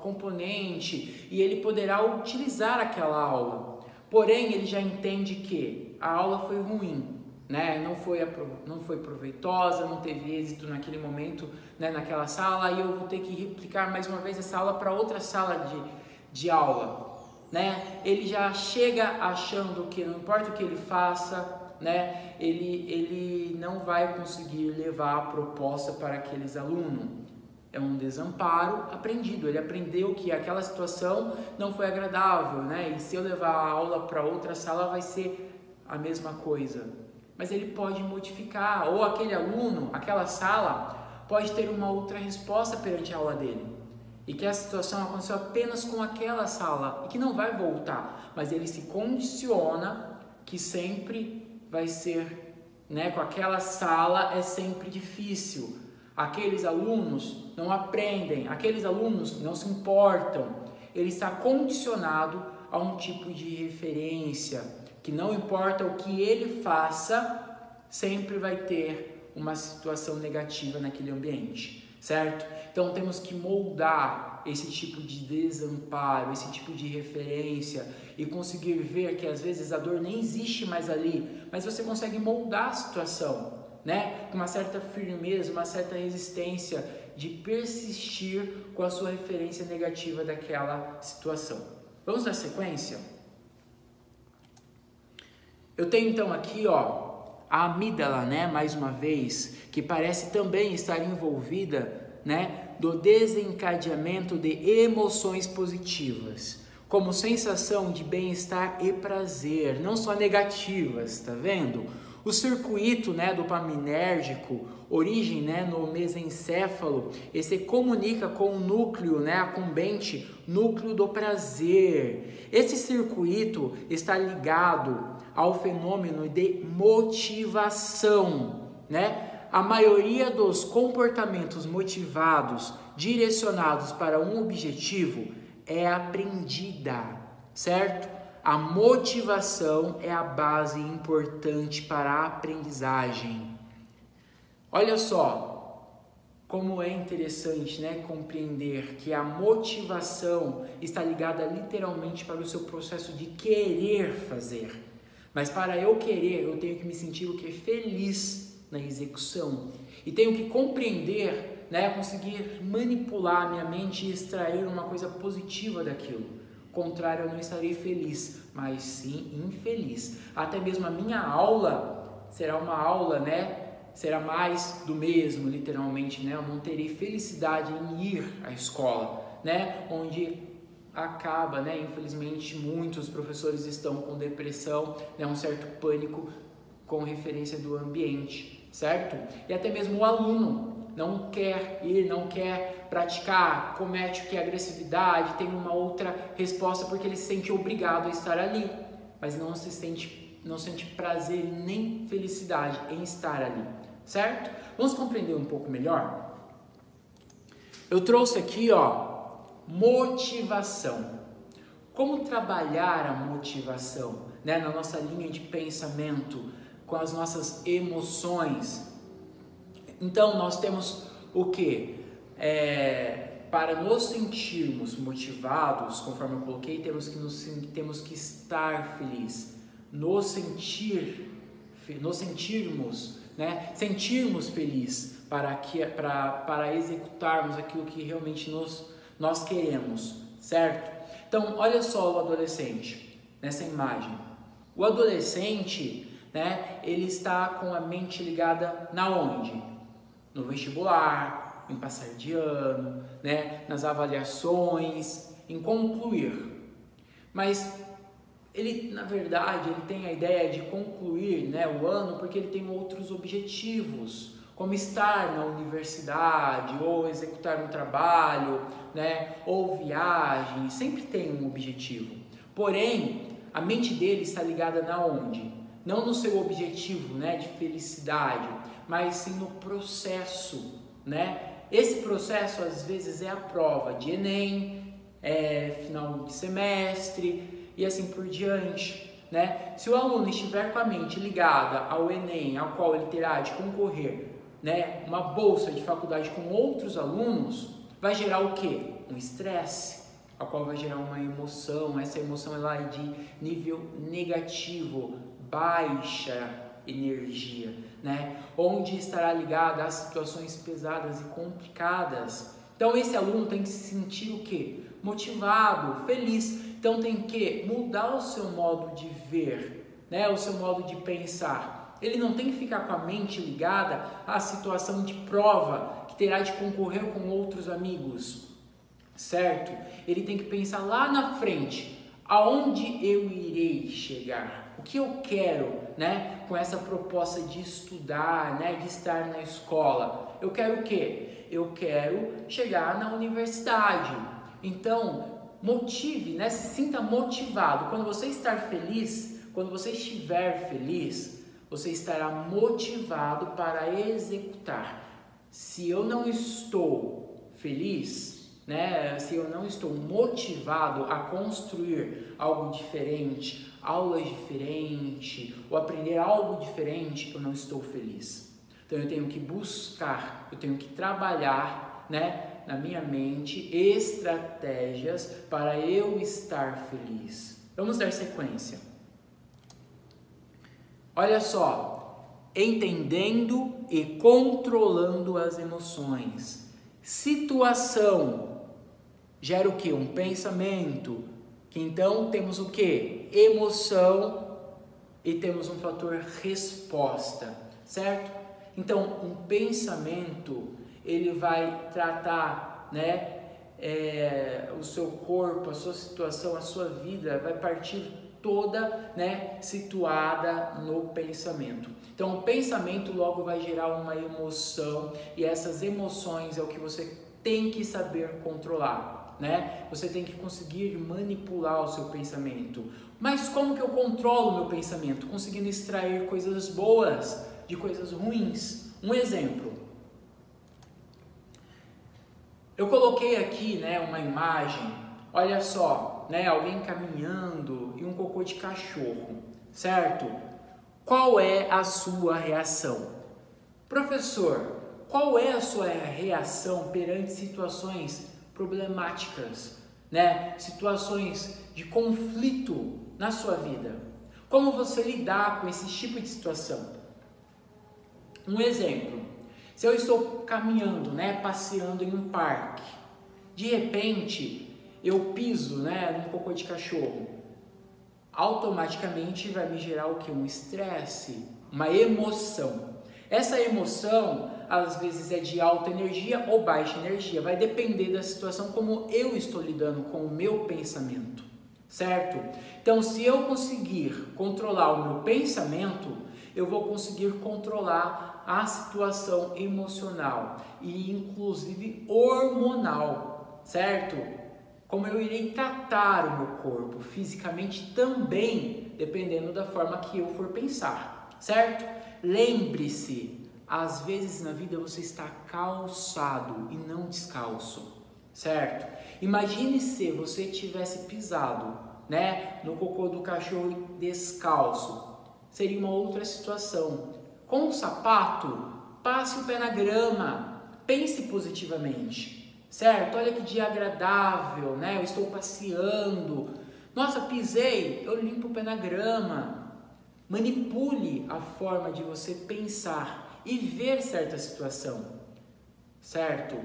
componente, e ele poderá utilizar aquela aula. Porém, ele já entende que a aula foi ruim, né, não foi proveitosa, não teve êxito naquele momento, né, naquela sala, e eu vou ter que replicar mais uma vez essa aula para outra sala de aula, né? Ele já chega achando que não importa o que ele faça, né, ele não vai conseguir levar a proposta para aqueles alunos. É um desamparo aprendido. Ele aprendeu que aquela situação não foi agradável, né? E se eu levar a aula para outra sala vai ser a mesma coisa. Mas ele pode modificar, ou aquele aluno, aquela sala, pode ter uma outra resposta perante a aula dele. E que a situação aconteceu apenas com aquela sala e que não vai voltar. Mas ele se condiciona que sempre vai ser, né, com aquela sala é sempre difícil. Aqueles alunos não aprendem, aqueles alunos não se importam. Ele está condicionado a um tipo de referência, que não importa o que ele faça, sempre vai ter uma situação negativa naquele ambiente. certo? Então temos que moldar esse tipo de desamparo, esse tipo de referência e conseguir ver que às vezes a dor nem existe mais ali, mas você consegue moldar a situação, né? Com uma certa firmeza, uma certa resistência de persistir com a sua referência negativa daquela situação. Vamos na sequência? Eu tenho então aqui, a amígdala, né, mais uma vez, que parece também estar envolvida, né, do desencadeamento de emoções positivas, como sensação de bem-estar e prazer, não só negativas, tá vendo? O circuito, né, dopaminérgico, origem, né, no mesencéfalo, esse comunica com o núcleo, né, acumbente, núcleo do prazer. Esse circuito está ligado ao fenômeno de motivação, né? A maioria dos comportamentos motivados, direcionados para um objetivo, é aprendida, certo? A motivação é a base importante para a aprendizagem. Olha só como é interessante, né, compreender que a motivação está ligada literalmente para o seu processo de querer fazer. Mas para eu querer, eu tenho que me sentir feliz na execução. E tenho que compreender, né, conseguir manipular a minha mente e extrair uma coisa positiva daquilo. Contrário, eu não estarei feliz, mas sim infeliz. Até mesmo a minha aula será uma aula, né, será mais do mesmo, literalmente, né? Eu não terei felicidade em ir à escola, né? Onde acaba, né? Infelizmente, muitos professores estão com depressão, né? Um certo pânico com referência do ambiente, certo? E até mesmo o aluno não quer ir, não quer praticar, comete o que é agressividade, tem uma outra resposta porque ele se sente obrigado a estar ali, mas não sente prazer nem felicidade em estar ali, certo? Vamos compreender um pouco melhor? Eu trouxe aqui, motivação. Como trabalhar a motivação, né, na nossa linha de pensamento, com as nossas emoções? Então, nós temos o quê? Para nos sentirmos motivados, conforme eu coloquei, temos que estar felizes, sentirmos, né? Sentirmos feliz para executarmos aquilo que realmente nós queremos, certo? Então, olha só o adolescente nessa imagem. O adolescente, né, ele está com a mente ligada na onde? No vestibular, em passar de ano, né, nas avaliações, em concluir. Mas ele, na verdade, ele tem a ideia de concluir, né, o ano porque ele tem outros objetivos, como estar na universidade, ou executar um trabalho, né, ou viagem, sempre tem um objetivo. Porém, a mente dele está ligada na onde? Não no seu objetivo, né, de felicidade, mas sim no processo, né? Esse processo às vezes é a prova de Enem, final de semestre e assim por diante, né? Se o aluno estiver com a mente ligada ao Enem, ao qual ele terá de concorrer, né, uma bolsa de faculdade com outros alunos, vai gerar o quê? Um estresse, a qual vai gerar uma emoção. Essa emoção ela é de nível negativo, baixa energia, né? Onde estará ligada a situações pesadas e complicadas. Então esse aluno tem que se sentir o quê? Motivado, feliz. Então tem que mudar o seu modo de ver, né? O seu modo de pensar. Ele não tem que ficar com a mente ligada à situação de prova que terá de concorrer com outros amigos, certo? Ele tem que pensar lá na frente, aonde eu irei chegar, o que eu quero, né, com essa proposta de estudar, né, de estar na escola. Eu quero o quê? Eu quero chegar na universidade. Então, motive, né, se sinta motivado. Quando você estiver feliz, você estará motivado para executar. Se eu não estou feliz, né, se eu não estou motivado a construir algo diferente, aulas diferentes, ou aprender algo diferente, eu não estou feliz. Então eu tenho que buscar, eu tenho que trabalhar né, na minha mente estratégias para eu estar feliz. Vamos dar sequência. Olha só, entendendo e controlando as emoções. Situação gera o que? Um pensamento, que então temos o que? Emoção e temos um fator resposta, certo? Então, um pensamento, ele vai tratar, né, o seu corpo, a sua situação, a sua vida, vai partir toda, né, situada no pensamento. Então, o pensamento logo vai gerar uma emoção e essas emoções é o que você tem que saber controlar, né? Você tem que conseguir manipular o seu pensamento. Mas como que eu controlo o meu pensamento? Conseguindo extrair coisas boas de coisas ruins. Um exemplo. Eu coloquei aqui, né, uma imagem. Olha só, né, alguém caminhando e um cocô de cachorro, certo? Qual é a sua reação? Professor, qual é a sua reação perante situações problemáticas, né? Situações de conflito na sua vida? Como você lidar com esse tipo de situação? Um exemplo, se eu estou caminhando, né, passeando em um parque, de repente eu piso, né, num cocô de cachorro, automaticamente vai me gerar o que? Um estresse, uma emoção. Essa emoção, às vezes, é de alta energia ou baixa energia, vai depender da situação, como eu estou lidando com o meu pensamento, certo? Então, se eu conseguir controlar o meu pensamento, eu vou conseguir controlar a situação emocional e, inclusive, hormonal, certo? Como eu irei tratar o meu corpo fisicamente também, dependendo da forma que eu for pensar, certo? Lembre-se, às vezes na vida você está calçado e não descalço, certo? Imagine se você tivesse pisado, né, no cocô do cachorro descalço, seria uma outra situação. Com o sapato, passe o pé na grama, pense positivamente. Certo? Olha que dia agradável, né? Eu estou passeando. Nossa, pisei, eu limpo o pé na grama. Manipule a forma de você pensar e ver certa situação, certo?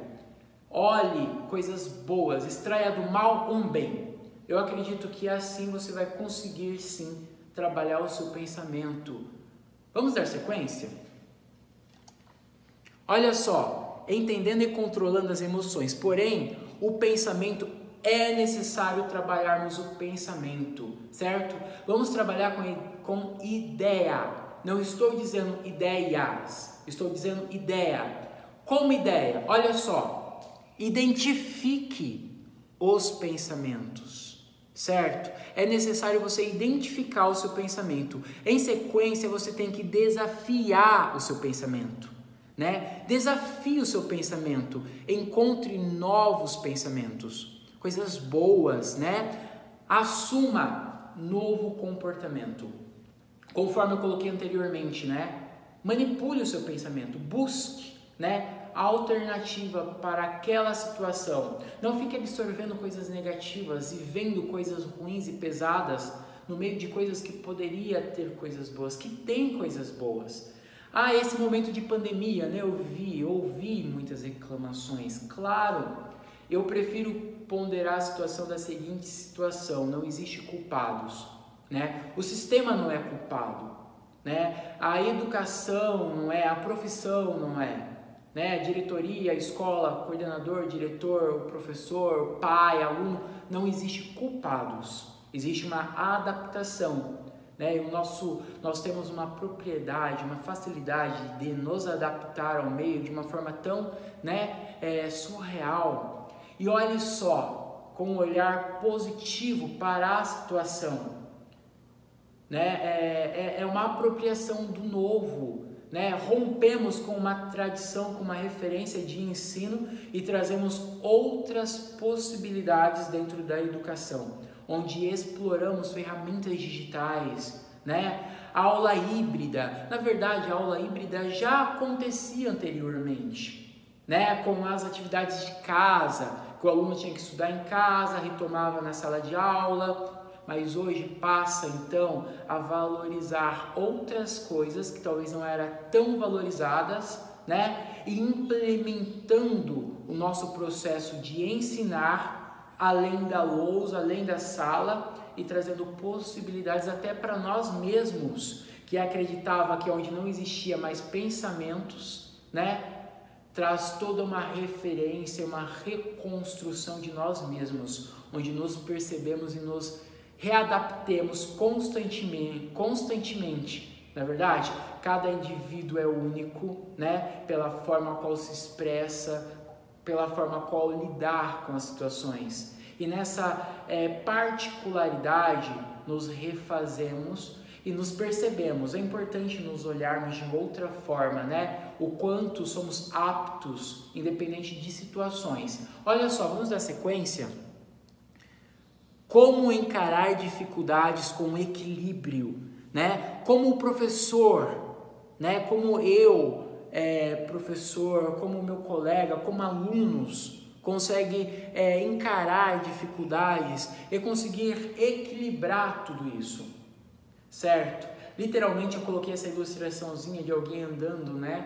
Olhe coisas boas, extraia do mal um bem. Eu acredito que assim você vai conseguir sim trabalhar o seu pensamento. Vamos dar sequência? Olha só, entendendo e controlando as emoções, porém, o pensamento é necessário trabalharmos o pensamento, certo? Vamos trabalhar com ideia. Não estou dizendo ideias, estou dizendo ideia. Como ideia? Olha só, identifique os pensamentos, certo? É necessário você identificar o seu pensamento. Em sequência, você tem que desafiar o seu pensamento, né? Desafie o seu pensamento, encontre novos pensamentos, coisas boas, né? Assuma novo comportamento. Conforme eu coloquei anteriormente, né? Manipule o seu pensamento, busque, né, a alternativa para aquela situação. Não fique absorvendo coisas negativas e vendo coisas ruins e pesadas no meio de coisas que poderia ter coisas boas, que tem coisas boas. Ah, esse momento de pandemia, né? Eu ouvi muitas reclamações. Claro, eu prefiro ponderar a situação da seguinte situação: não existe culpados, né? O sistema não é culpado, né? A educação não é, a profissão não é, né? A diretoria, a escola, coordenador, diretor, professor, pai, aluno, não existe culpados. Existe uma adaptação, né? E nós temos uma propriedade, uma facilidade de nos adaptar ao meio de uma forma tão, né, surreal. E olhe só, com um olhar positivo para a situação, né? É uma apropriação do novo, né? Rompemos com uma tradição, com uma referência de ensino e trazemos outras possibilidades dentro da educação, onde exploramos ferramentas digitais, né? A aula híbrida, na verdade a aula híbrida já acontecia anteriormente, né? Com as atividades de casa, que o aluno tinha que estudar em casa, retomava na sala de aula, mas hoje passa então a valorizar outras coisas que talvez não eram tão valorizadas, né? E implementando o nosso processo de ensinar além da lousa, além da sala, e trazendo possibilidades até para nós mesmos, que acreditava que onde não existia mais pensamentos, né? Traz toda uma referência, uma reconstrução de nós mesmos, onde nos percebemos e nos readaptemos constantemente. Na verdade, cada indivíduo é único, né? Pela forma qual se expressa, pela forma qual lidar com as situações. E nessa particularidade nos refazemos e nos percebemos. É importante nos olharmos de outra forma, né? O quanto somos aptos, independente de situações. Olha só, vamos dar sequência. Como encarar dificuldades com equilíbrio, né? Como o professor, né? Como eu, professor, como o meu colega, como alunos, consegue encarar dificuldades e conseguir equilibrar tudo isso, certo? Literalmente eu coloquei essa ilustraçãozinha de alguém andando, né,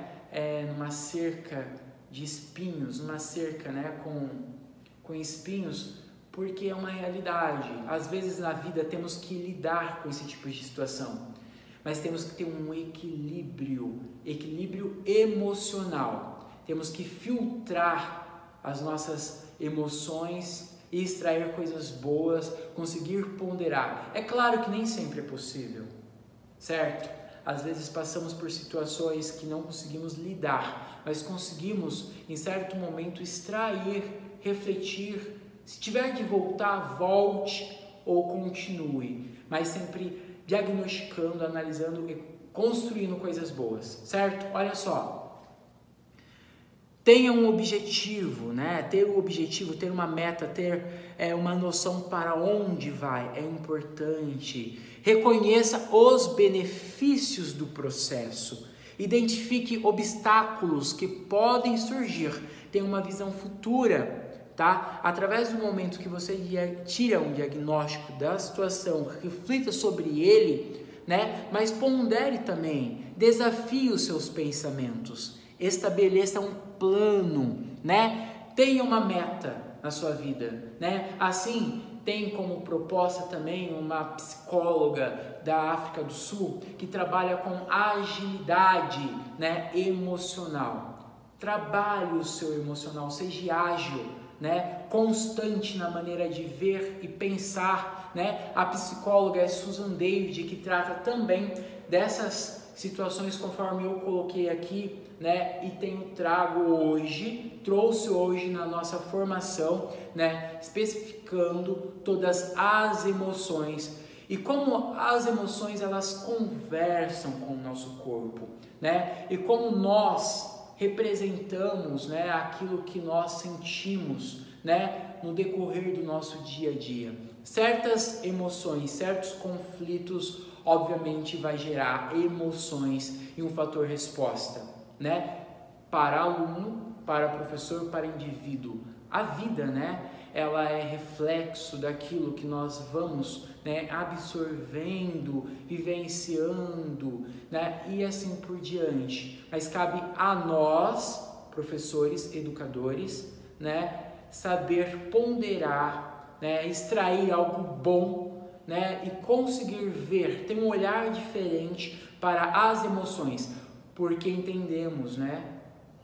numa cerca de espinhos, uma cerca, né, com espinhos, porque é uma realidade. Às vezes na vida temos que lidar com esse tipo de situação, mas temos que ter um equilíbrio emocional. Temos que filtrar as nossas emoções e extrair coisas boas, conseguir ponderar. É claro que nem sempre é possível, certo? Às vezes passamos por situações que não conseguimos lidar, mas conseguimos em certo momento extrair, refletir. Se tiver de voltar, volte ou continue, mas sempre diagnosticando, analisando e construindo coisas boas, certo? Olha só. Tenha um objetivo, né? Ter um objetivo, ter uma meta, ter uma noção para onde vai é importante. Reconheça os benefícios do processo. Identifique obstáculos que podem surgir. Tenha uma visão futura, tá? Através do momento que você tira um diagnóstico da situação, reflita sobre ele, né? Mas pondere também, desafie os seus pensamentos. Estabeleça um plano, né? Tenha uma meta na sua vida, né? Assim, tem como proposta também uma psicóloga da África do Sul que trabalha com agilidade, né, emocional. Trabalhe o seu emocional, seja ágil, né, constante na maneira de ver e pensar, né? A psicóloga é Susan David, que trata também dessas situações conforme eu coloquei aqui, né? E trouxe hoje na nossa formação, né? Especificando todas as emoções e como as emoções elas conversam com o nosso corpo, né? E como nós representamos, né, aquilo que nós sentimos, né, no decorrer do nosso dia a dia. Certas emoções, certos conflitos, obviamente vai gerar emoções e um fator resposta, né, para aluno, para professor, para indivíduo. A vida, né, ela é reflexo daquilo que nós vamos, né, absorvendo, vivenciando, né, e assim por diante. Mas cabe a nós, professores, educadores, né, saber ponderar, né, extrair algo bom, né, e conseguir ver, ter um olhar diferente para as emoções, porque entendemos, né,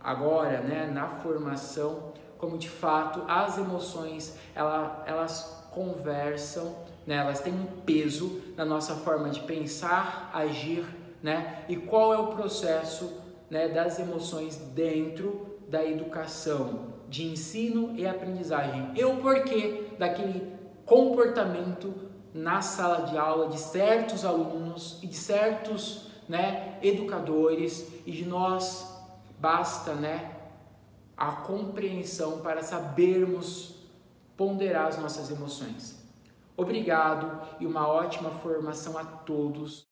agora, né, na formação, como de fato as emoções elas conversam, né? Elas têm um peso na nossa forma de pensar, agir, né? E qual é o processo, né, das emoções dentro da educação, de ensino e aprendizagem, e o porquê daquele comportamento na sala de aula de certos alunos e de certos, né, educadores, e de nós basta, né, a compreensão para sabermos ponderar as nossas emoções. Obrigado e uma ótima formação a todos.